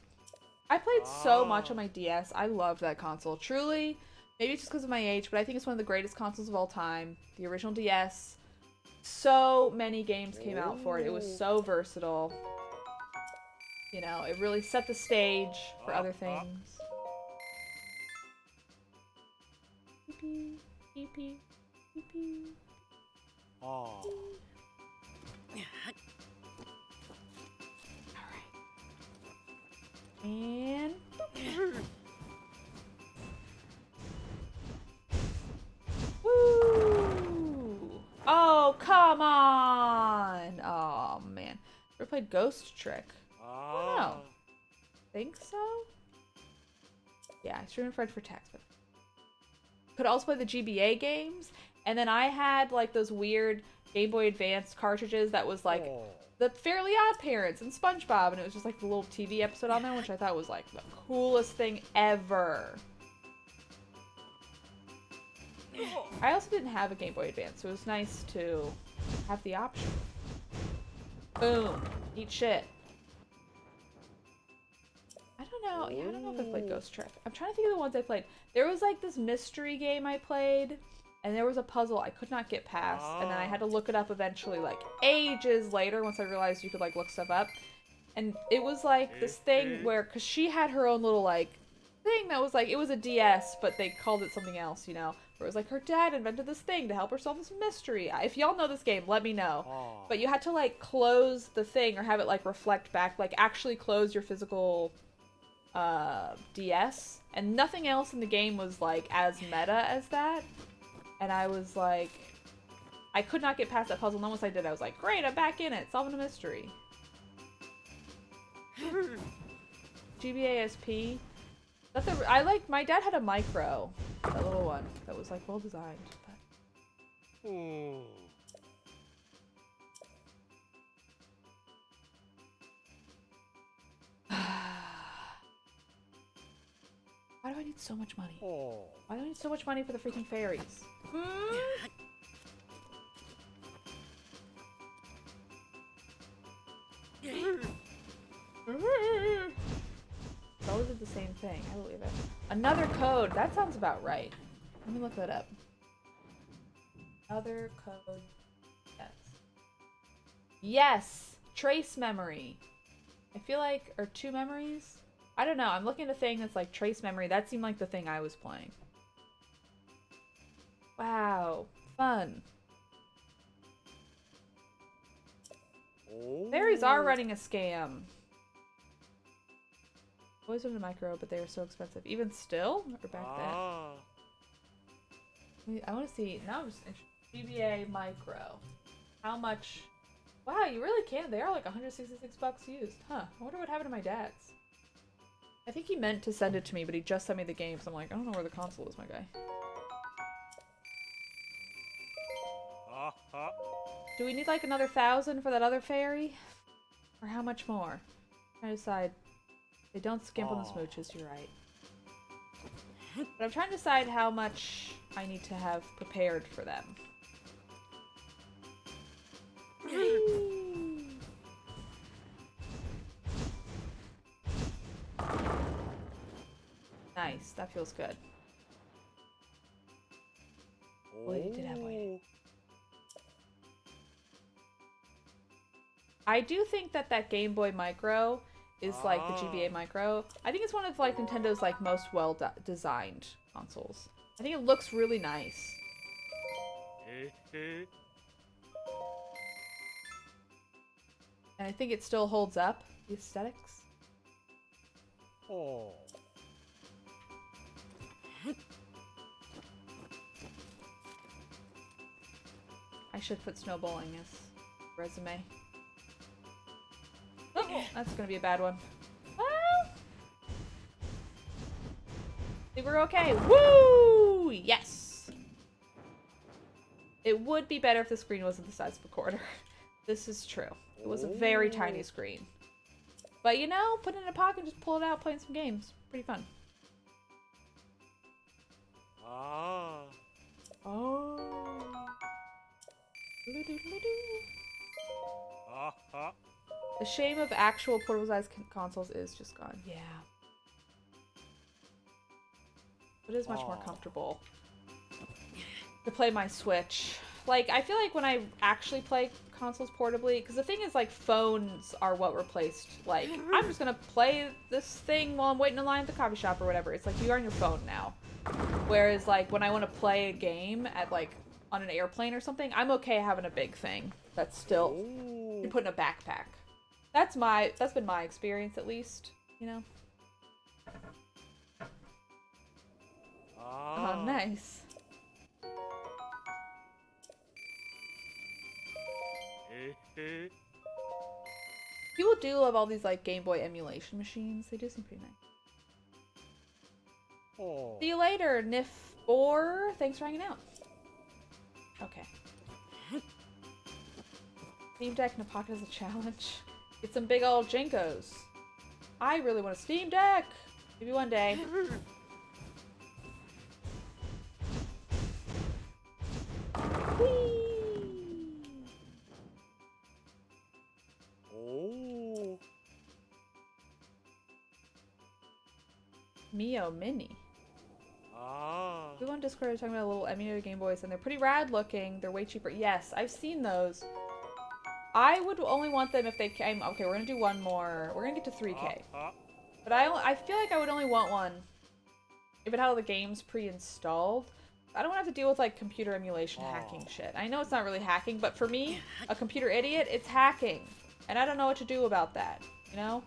I played so much on my DS. I loved that console. Truly, maybe it's just because of my age, but I think it's one of the greatest consoles of all time. The original DS. So many games came out for it. It was so versatile. You know, it really set the stage for other things. Oh. And woo! Oh, come on! Oh man, ever played Ghost Trick? I don't know. Think so? Yeah, I streamed Fred for text, but could also play the GBA games. And then I had like those weird Game Boy Advance cartridges that was like the Fairly Odd Parents and SpongeBob, and it was just like the little TV episode on there, which I thought was like the coolest thing ever. I also didn't have a Game Boy Advance, so it was nice to have the option. Boom. Eat shit. I don't know. Yeah, I don't know if I played Ghost Trick. I'm trying to think of the ones I played. There was like this mystery game I played, and there was a puzzle I could not get past, and then I had to look it up eventually, like ages later, once I realized you could like look stuff up. And it was like this thing where, cause she had her own little like thing that was like, it was a DS, but they called it something else, you know? Where it was like her dad invented this thing to help her solve this mystery. If y'all know this game, let me know. But you had to like close the thing or have it like reflect back, like actually close your physical DS, and nothing else in the game was like as meta as that. And I was like, I could not get past that puzzle, and then once I did, I was like, great, I'm back in it, solving a mystery. GBASP. That's I like, my dad had a micro, that little one, that was like well designed. But... Why do I need so much money? Why do I need so much money for the freaking fairies? same thing. I believe it. Another code. That sounds about right. Let me look that up. Other code. Yes. Yes! Trace memory. I feel like, or 2 memories? I don't know. I'm looking at a thing that's like trace memory. That seemed like the thing I was playing. Wow. Fun. Fairies are running a scam. Always wanted a micro, but they are so expensive. Even still? Or back then? I want to see. Now I'm just interested. GBA micro. How much? Wow, you really can. They are like 166 bucks used. Huh. I wonder what happened to my dad's. I think he meant to send it to me, but he just sent me the game, so I'm like, I don't know where the console is, my guy. Do we need like another 1,000 for that other fairy? Or how much more? I'm trying to decide. They don't skimp on the smooches, you're right. But I'm trying to decide how much I need to have prepared for them. Nice, that feels good. Oh, they did have white. I do think that that Game Boy Micro is like the GBA Micro. I think it's one of like Nintendo's like most well designed consoles. I think it looks really nice. And I think it still holds up, the aesthetics. Oh. I should put snowballing as resume. Oh, that's gonna be a bad one. Well, I think we're okay. Woo! Yes! It would be better if the screen wasn't the size of a quarter. This is true. It was a very tiny screen. But you know, put it in a pocket, just pull it out, playing some games. Pretty fun. Ah. Oh. The shame of actual portable size consoles is just gone. Yeah. It is much more comfortable to play my Switch. Like, I feel like when I actually play consoles portably, because the thing is, like, phones are what replaced, like, I'm just gonna play this thing while I'm waiting in line at the coffee shop or whatever. It's like, you're on your phone now. Whereas, like, when I want to play a game at, like, on an airplane or something, I'm okay having a big thing that's still you put in a backpack. That's been my experience, at least, you know. Oh, nice. People do love all these like Game Boy emulation machines. They do seem pretty nice. Oh. See you later, Nif4. Thanks for hanging out. Okay. Steam Deck in a pocket is a challenge. Get some big old Jinkos. I really want a Steam Deck. Maybe one day. Oh. Mio Mini. Ah. We on Discord are talking about little emulator Game Boys, and they're pretty rad looking. They're way cheaper. Yes, I've seen those. I would only want them if they came. Okay, we're gonna do one more. We're gonna get to 3K. But I feel like I would only want one if it had all the games pre-installed. I don't want to have to deal with like computer emulation hacking shit. I know it's not really hacking, but for me, a computer idiot, it's hacking. And I don't know what to do about that, you know?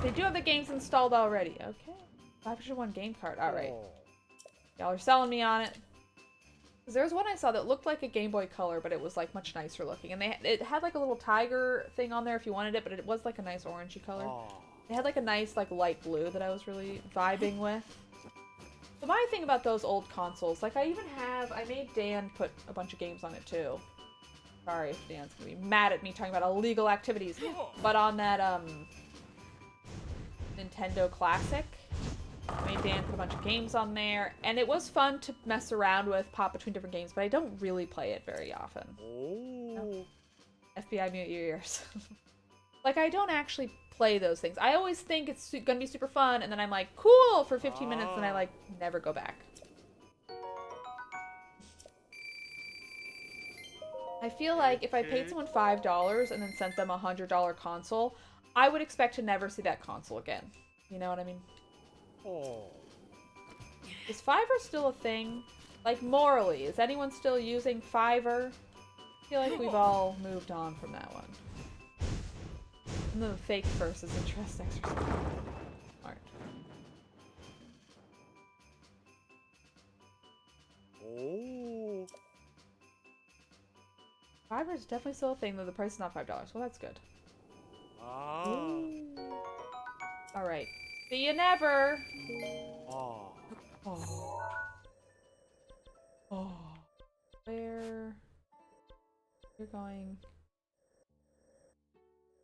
They do have the games installed already. Okay. 501 game card. Alright. Y'all are selling me on it. Because there was one I saw that looked like a Game Boy Color, but it was like much nicer looking. And it had like a little tiger thing on there if you wanted it, but it was like a nice orangey color. It had like a nice like light blue that I was really vibing with. So my thing about those old consoles, like I made Dan put a bunch of games on it too. Sorry if Dan's gonna be mad at me talking about illegal activities. But on that Nintendo Classic, I made Dan put a bunch of games on there, and it was fun to mess around with, pop between different games, but I don't really play it very often. Oh. FBI mute your ears. Like, I don't actually play those things. I always think it's gonna be super fun, and then I'm like, cool, for 15 minutes, and I, like, never go back. I feel like if I paid someone $5 and then sent them a $100 console, I would expect to never see that console again. You know what I mean? Oh. Is Fiverr still a thing? Like, morally, is anyone still using Fiverr? I feel like we've all moved on from that one. And the fake versus interest exercise. Smart. Oh. Fiverr is definitely still a thing, though the price is not $5. Well, that's good. Ah. Alright. See you never! Ah. Oh. Oh. Where? You're going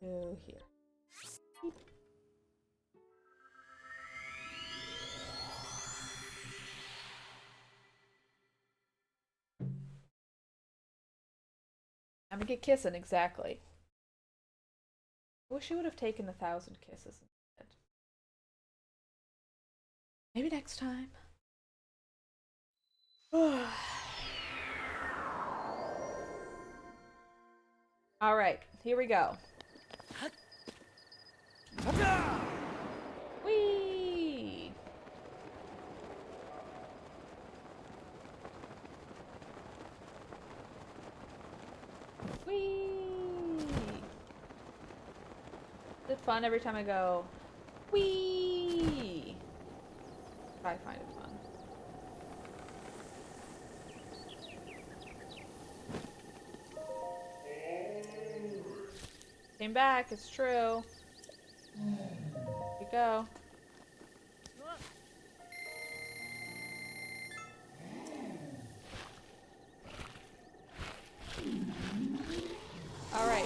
to here. I'm gonna get kissing, exactly. I wish you would have taken 1,000 kisses instead. Maybe next time. Alright, here we go. Whee! Whee! Is it fun every time I go, whee? I find it fun. Came back, it's true. Here we go. Alright.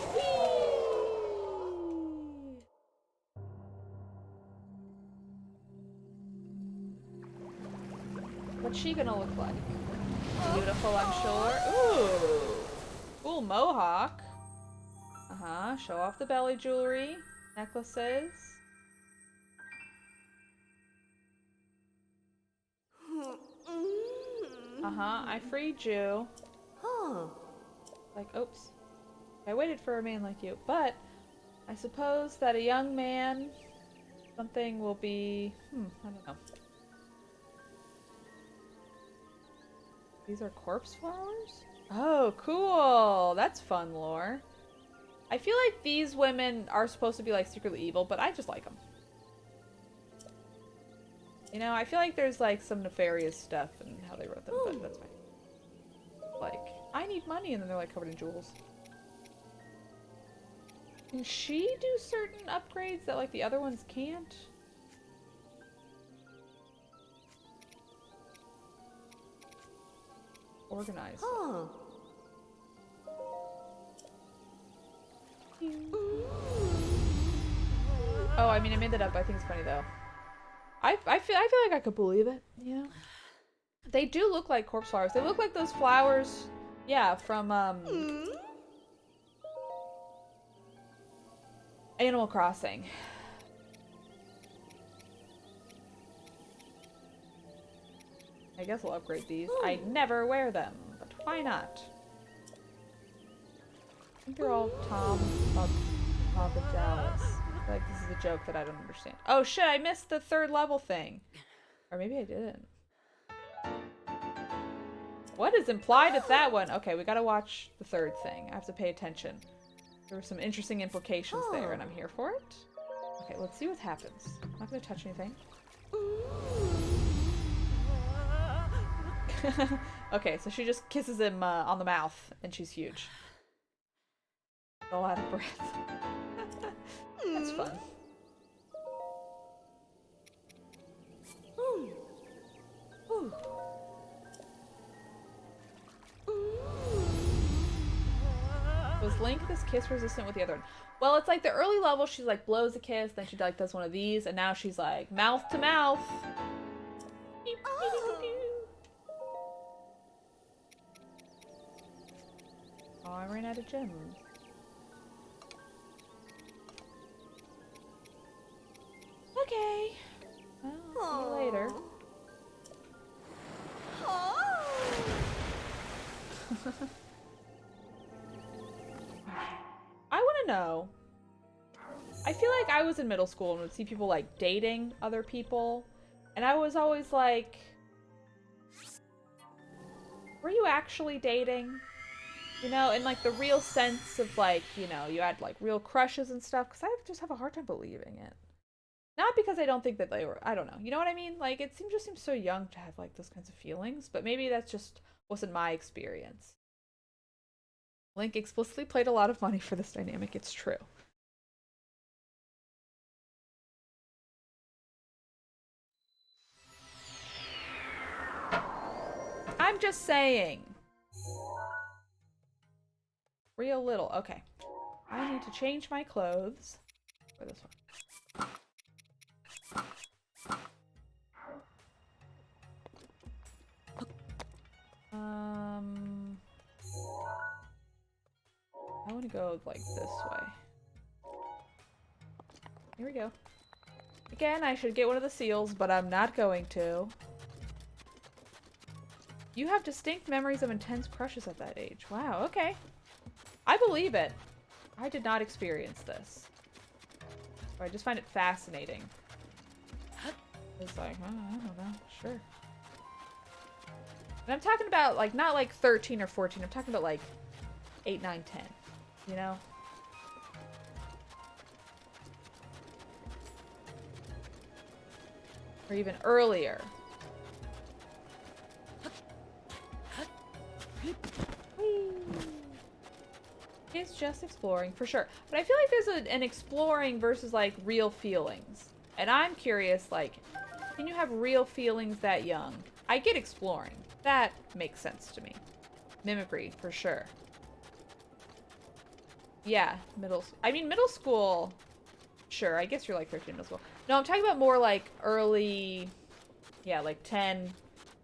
What's she gonna look like? Beautiful, I'm sure. Ooh! Cool mohawk. Uh-huh. Show off the belly jewelry. Necklaces. Uh-huh. I freed you. Like, oops. I waited for a man like you. But I suppose that a young man, something will be... I don't know. These are corpse flowers? Oh, cool! That's fun lore. I feel like these women are supposed to be, like, secretly evil, but I just like them. You know, I feel like there's, like, some nefarious stuff in how they wrote them, but that's fine. Like, I need money, and then they're, like, covered in jewels. Can she do certain upgrades that, like, the other ones can't? Organized. Oh. Oh, I mean, I made that up. I think it's funny though. I feel like I could believe it. Yeah. They do look like corpse flowers. They look like those flowers, yeah, from Animal Crossing. I guess I'll upgrade these. I never wear them, but why not? I think they're all Tom Dallas. Like, this is a joke that I don't understand. Oh shit, I missed the third level thing. Or maybe I didn't. What is implied at that one? Okay, we gotta watch the third thing. I have to pay attention. There were some interesting implications there, and I'm here for it. Okay, let's see what happens. I'm not gonna touch anything. Okay, so she just kisses him on the mouth, and she's huge. All out of breath. That's fun. Ooh. Was Link this kiss resistant with the other one? Well, it's like the early level, she's like blows a kiss, then she like does one of these, and now she's like mouth to mouth. Oh, I ran out of gems. Okay. Well, see you later. I want to know. I feel like I was in middle school and would see people like dating other people, and I was always like, were you actually dating? You know, in like the real sense of like, you know, you had like real crushes and stuff, because I just have a hard time believing it. Not because I don't think that they were, I don't know. You know what I mean? Like, it just seems so young to have like those kinds of feelings, but maybe that's just wasn't my experience. Link explicitly paid a lot of money for this dynamic, it's true. I'm just saying. Real little. Okay. I need to change my clothes. For this one. I want to go like this way. Here we go. Again, I should get one of the seals, but I'm not going to. You have distinct memories of intense crushes at that age. Wow, okay. I believe it. I did not experience this. I just find it fascinating. It's like, oh, I don't know, sure. And I'm talking about, like, not like 13 or 14. I'm talking about, like, 8, 9, 10. You know? Or even earlier. It's just exploring, for sure. But I feel like there's an exploring versus, like, real feelings. And I'm curious, like, can you have real feelings that young? I get exploring. That makes sense to me. Mimicry, for sure. Yeah, middle school, sure, I guess you're like 13 middle school. No, I'm talking about more like early, yeah, like 10,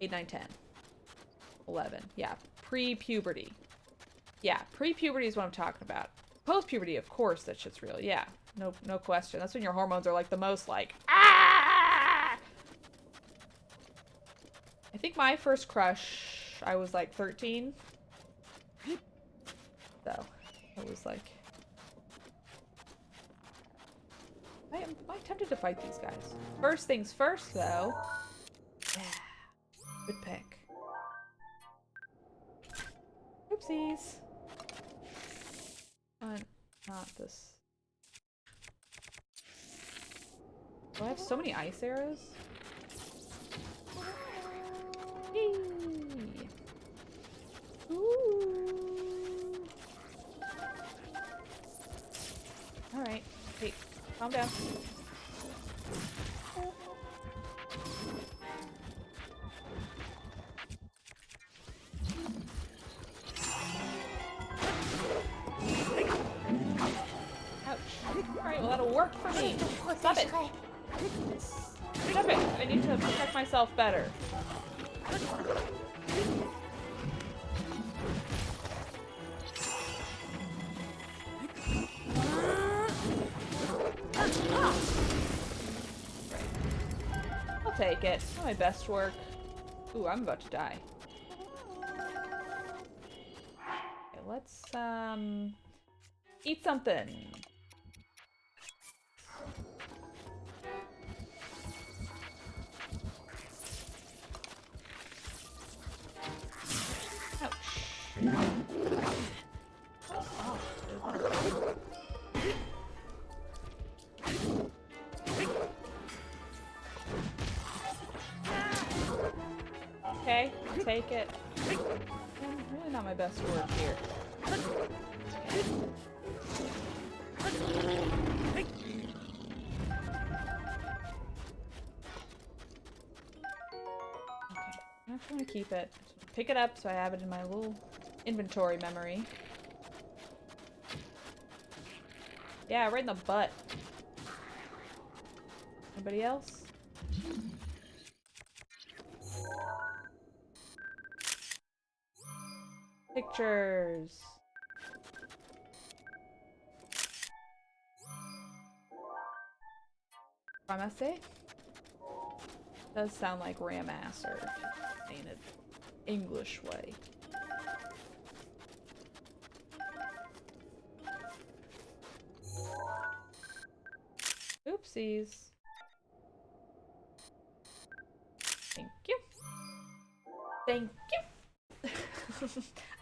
8, 9, 10, 11. Yeah, pre-puberty. Yeah, pre-puberty is what I'm talking about. Post-puberty, of course, that shit's real. Yeah, no question. That's when your hormones are like the most like, ah! I think my first crush, I was like 13. So, it was like... I'm tempted to fight these guys. First things first, though. Yeah. Good pick. Oopsies. Not this. Do I have so many ice arrows? Yay! Ooh. Alright. Hey, calm down. Ouch. Alright, well that'll work for me. Stop it. Stop it. I need to protect myself better. I'll take it. Not my best work. Ooh, I'm about to die. Okay, let's, eat something. Okay, take it. Really not my best work here. Okay. I'm just gonna keep it. Pick it up so I have it in my little inventory memory. Yeah, right in the butt. Anybody else? pictures. Ramasse? Does sound like Ramasser, in an English way. Oopsies. Thank you. Thank you.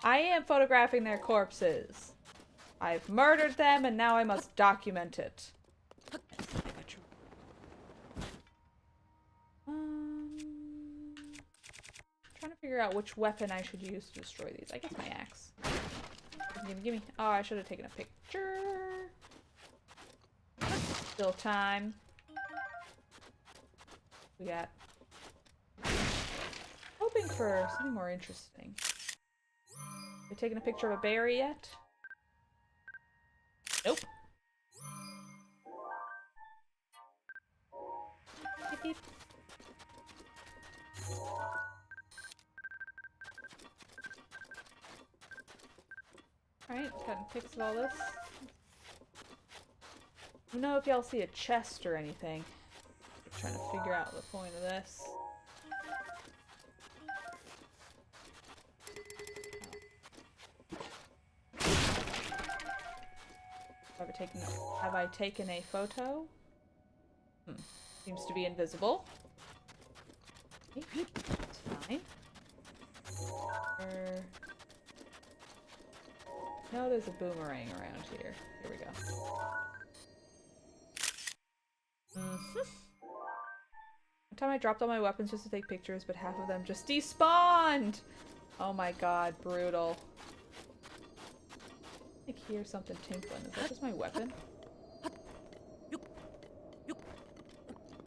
I am photographing their corpses. I've murdered them and now I must document it. Trying to figure out which weapon I should use to destroy these. I guess my axe. Gimme. Oh, I should have taken a picture. Still time. We got... Hoping for something more interesting. We taken a picture of a berry yet? Nope. Beep, beep. Alright, gotten pics of all this. I don't know if y'all see a chest or anything. I'm trying to figure out the point of this. Have I taken a photo? Seems to be invisible. Okay, that's fine. No, there's a boomerang around here. Here we go. One time I dropped all my weapons just to take pictures, but half of them just despawned! Oh my god, brutal. I hear something tinkling. Is that just my weapon?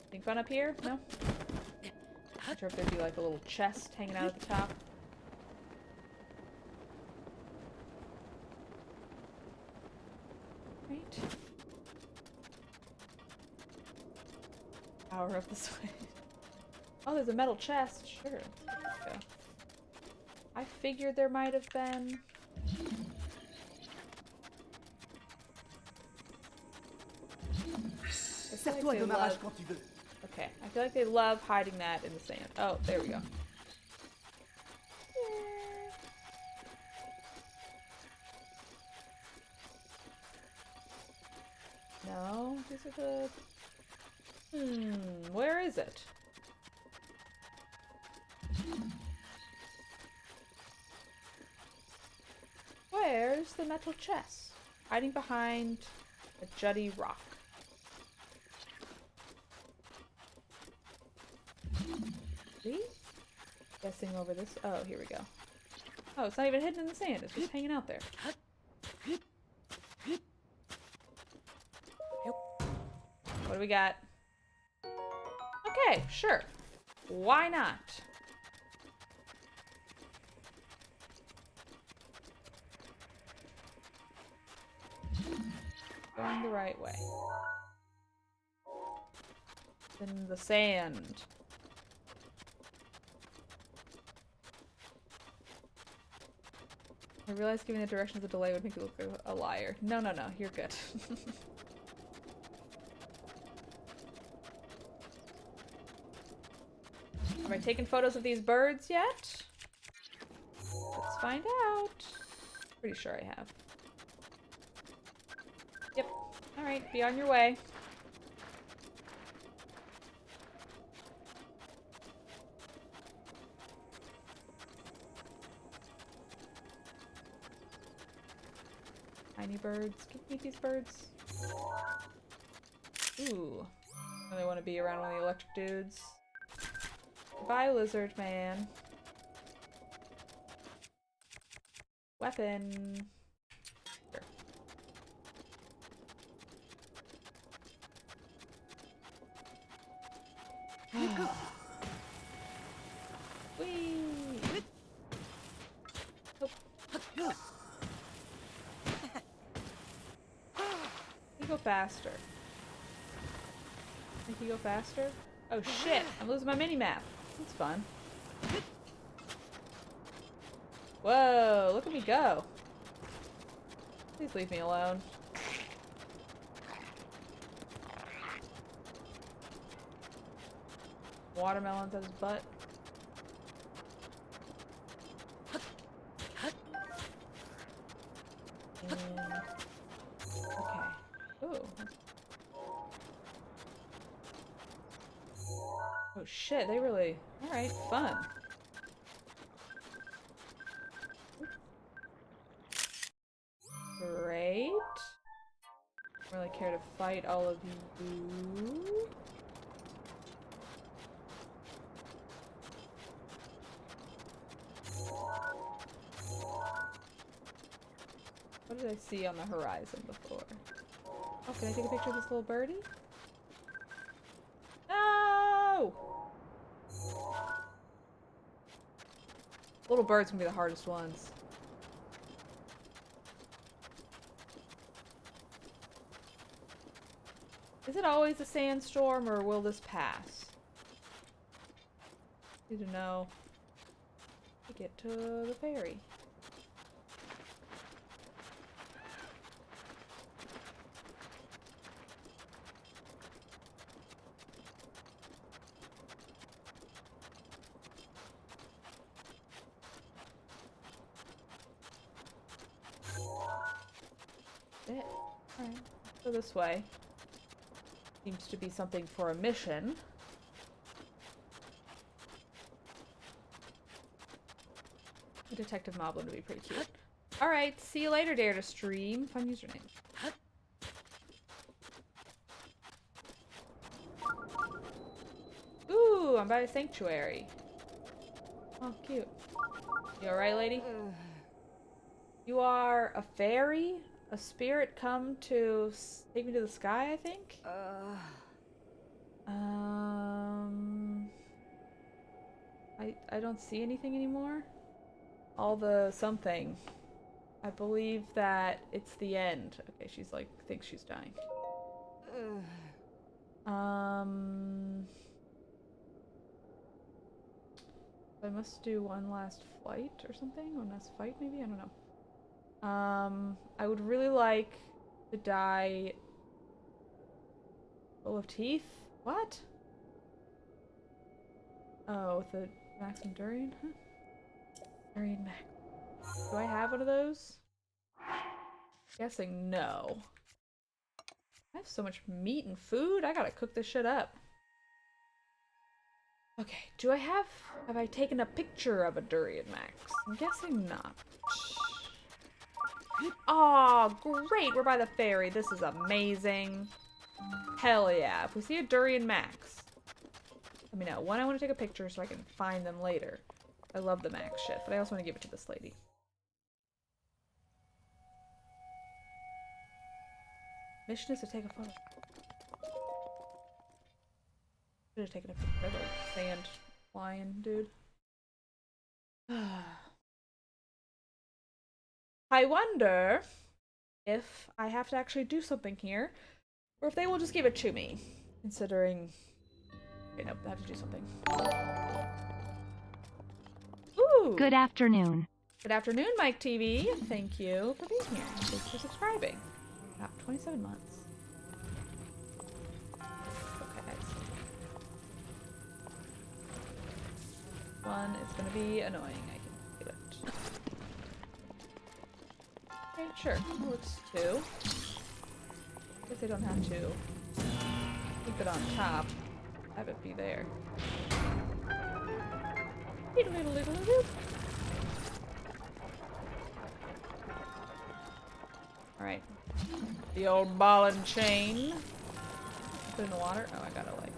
Think fun up here? No? Not sure if there'd be like a little chest hanging out at the top. Right. Power of the switch. Oh, there's a metal chest. Sure. Let's go. I figured there might have been. Okay, I feel like they love hiding that in the sand. Oh, there we go. No, these are the... where is it? Where's the metal chest? Hiding behind a jutty rock. See? Guessing over this. Oh, here we go. Oh, it's not even hidden in the sand. It's just hanging out there. What do we got? Okay, sure. Why not? Going the right way. In the sand. I realized giving the directions a delay would make you look like a liar. No, no, no. You're good. Have I taken photos of these birds yet? Let's find out. Pretty sure I have. Yep. Alright, be on your way. Tiny birds. Can you eat these birds? Ooh. I really want to be around one of the electric dudes. Goodbye, lizard man. Weapon. Sure. Whee! Oh. You go faster. Think you go faster? Oh shit! I'm losing my mini-map. That's fun. Whoa, look at me go. Please leave me alone. Watermelons at his butt. And... okay. Ooh. Oh shit, they really... Alright, fun. Great. Don't really care to fight all of you. What did I see on the horizon before? Oh, can I take a picture of this little birdie? No! Little birds can be the hardest ones. Is it always a sandstorm, or will this pass? Need to know to get to the ferry. It. Alright, go this way. Seems to be something for a mission. A Detective Moblin would be pretty cute. Alright, see you later, Dare to Stream. Fun username. Ooh, I'm by a sanctuary. Oh, cute. You alright, lady? You are a fairy? A spirit come to take me to the sky, I think? I don't see anything anymore. All the something. I believe that it's the end. Okay, she's like, thinks she's dying. I must do one last flight or something? One last fight, maybe? I don't know. I would really like to die full of teeth? What? Oh, with the Max and Durian? Huh? Durian Max. Do I have one of those? Guessing no. I have so much meat and food. I gotta cook this shit up. Okay, have I taken a picture of a Durian Max? I'm guessing not. Oh, great! We're by the ferry. This is amazing. Hell yeah. If we see a Durian Max, let me know. One, I want to take a picture so I can find them later. I love the Max shit, but I also want to give it to this lady. Mission is to take a photo. Should have taken a picture of the sand lion, dude. I wonder if I have to actually do something here, or if they will just give it to me, considering... Okay, nope, I have to do something. Ooh! Good afternoon. Good afternoon, Mike TV. Thank you for being here. Thanks for subscribing. Wow, 27 months. Okay. One is gonna be annoying. I can feel it. Okay, sure. Oh, it's two. Guess I don't have to keep it on top. Have it be there. Alright. The old ball and chain. Put it in the water. Oh, I gotta like...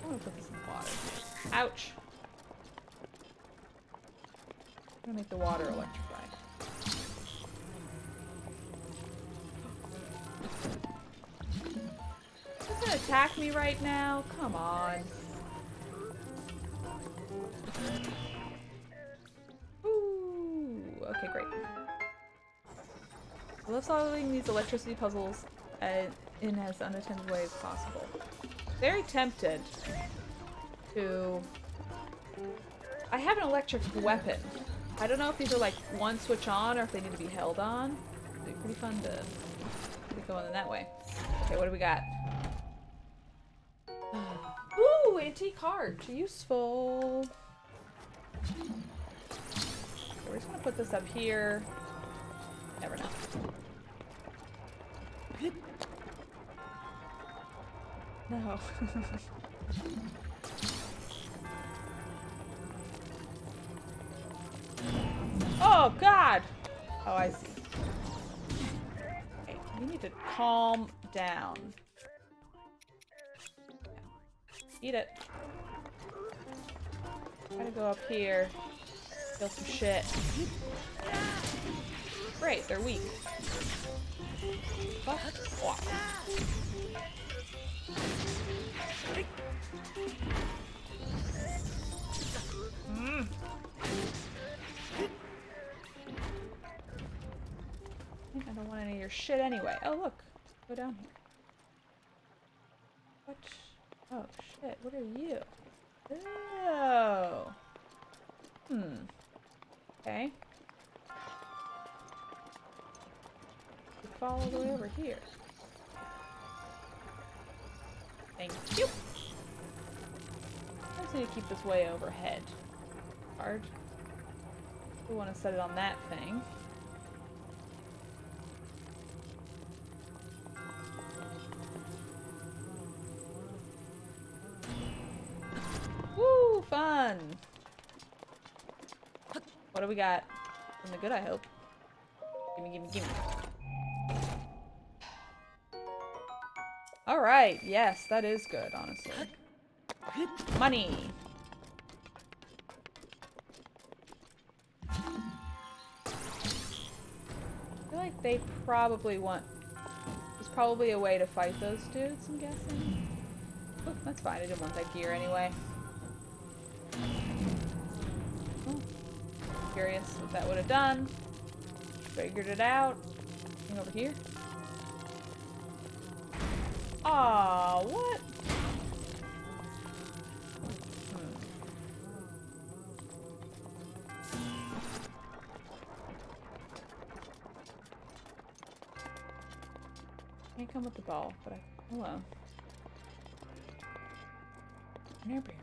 I wanna put this in the water. Ouch! I'm gonna make the water electrified. It's gonna attack me right now? Come on. Ooh, okay, great. I love solving these electricity puzzles in as unattended way as possible. very tempted to... I have an electric weapon. I don't know if these are like one switch on or if they need to be held on. It'd be pretty fun to be going in that way. Okay, what do we got? Ooh, antique heart. Useful. Okay, we're just gonna put this up here. Never know. No. Oh, God! Oh, I see. Okay, we need to calm down. Eat it. Try to go up here. Steal some shit. Great, they're weak. Fuck off. I don't want any of your shit anyway. Oh, look. Go down here. What? Oh, shit. What are you? Oh. Okay. You fall all the way over here. Thank you. I just need to keep this way overhead. Hard. We want to set it on that thing. Woo! Fun! What do we got? From the good, I hope. Gimme, gimme, gimme. Alright, yes, that is good, honestly. Money! I feel like they probably want... There's probably a way to fight those dudes, I'm guessing. Oh, that's fine, I didn't want that gear anyway. Oh. Curious what that would have done. Figured it out. Anything over here? Aw, what? Can't come with the ball, but I... Hello. Bear bear.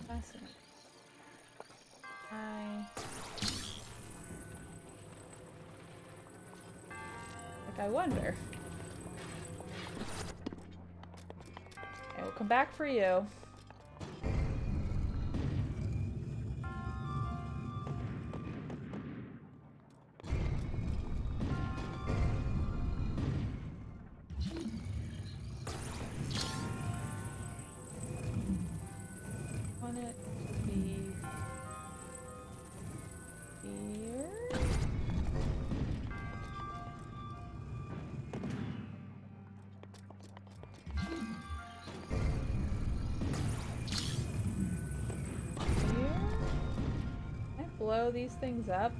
Fascinating. I wonder. Okay, we'll come back for you. Want it to be here. Blow these things up.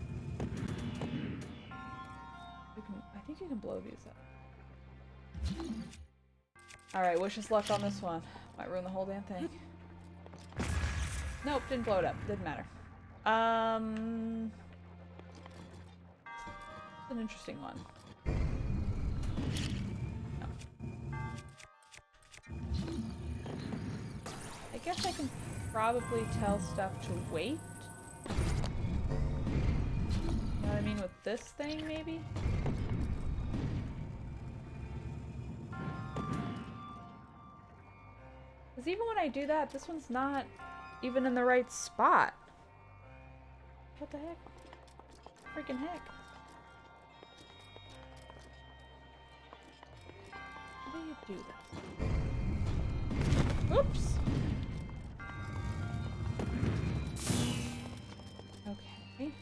I think you can blow these up. Alright, wish us luck on this one. Might ruin the whole damn thing. Nope, didn't blow it up. Didn't matter. It's an interesting one. No. I guess I can probably tell stuff to wait. You know what I mean with this thing, maybe? Because even when I do that, this one's not even in the right spot. What the heck? Freaking heck. How do you do this? Oops! Okay.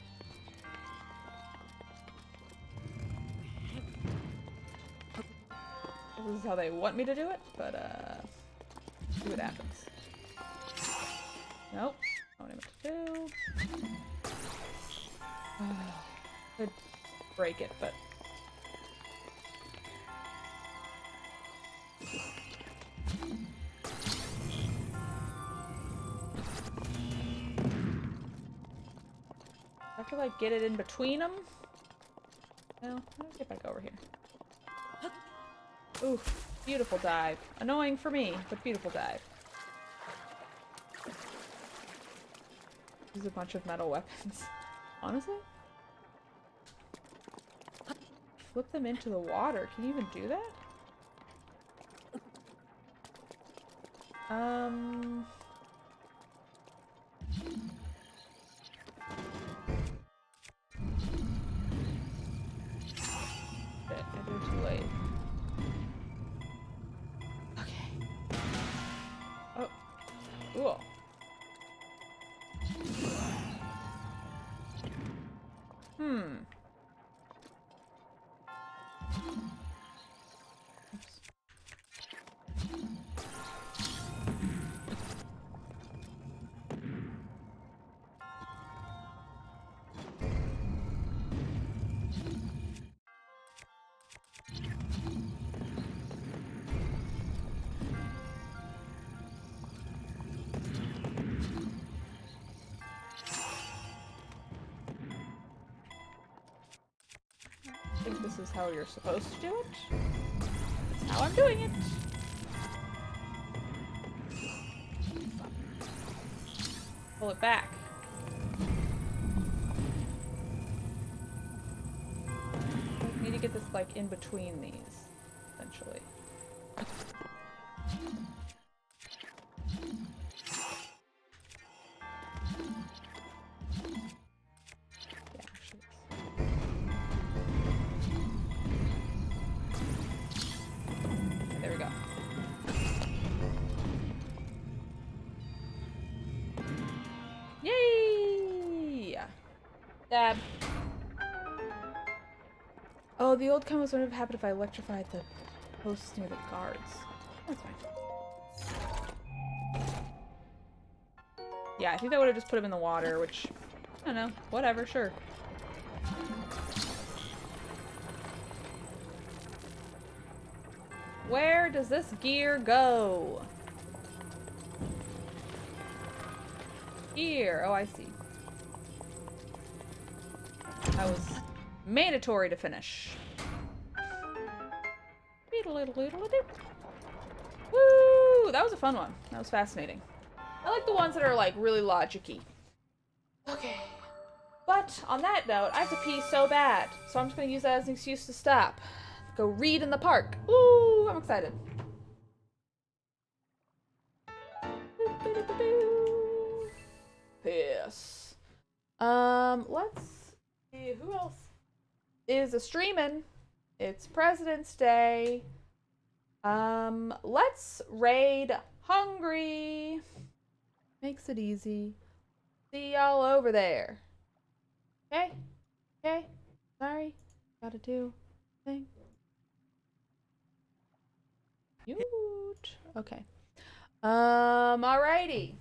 This is how they want me to do it, but see what happens. Nope. Not what I meant to do. Could break it, but like get it in between them. No, let's get back over here. Ooh, beautiful dive. Annoying for me, but beautiful dive. Use a bunch of metal weapons. Honestly? Flip them into the water. Can you even do that? Shit, I did it too late. Okay. Oh. Cool. I think this is how you're supposed to do it. That's how I'm doing it. Pull it back. I need to get this like in between these, essentially. Yeah, actually. There we go. Yay! Dab. Oh, the old comment was what would have happened if I electrified the posts near the guards. That's fine. Yeah, I think that would have just put him in the water, which, I don't know, whatever, sure. Where does this gear go? Here. Oh, I see. That was mandatory to finish. Woo! That was a fun one. That was fascinating. I like the ones that are like really logic-y. Okay. But on that note, I have to pee so bad. So I'm just gonna use that as an excuse to stop. Go read in the park. Ooh, I'm excited. Piss. Let's see who else is a streamin'. It's President's Day. Let's raid Hungry. Makes it easy. See y'all over there. Okay? Okay? Sorry. Gotta do thing. Cute. Okay. Alrighty.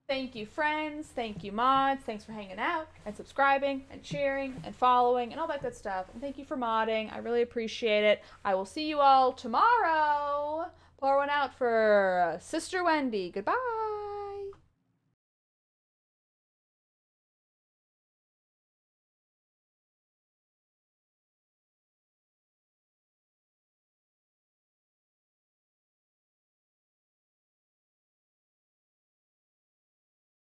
Thank you, friends. Thank you, mods. Thanks for hanging out and subscribing and sharing and following and all that good stuff. And thank you for modding. I really appreciate it. I will see you all tomorrow. Pour one out for Sister Wendy. Goodbye.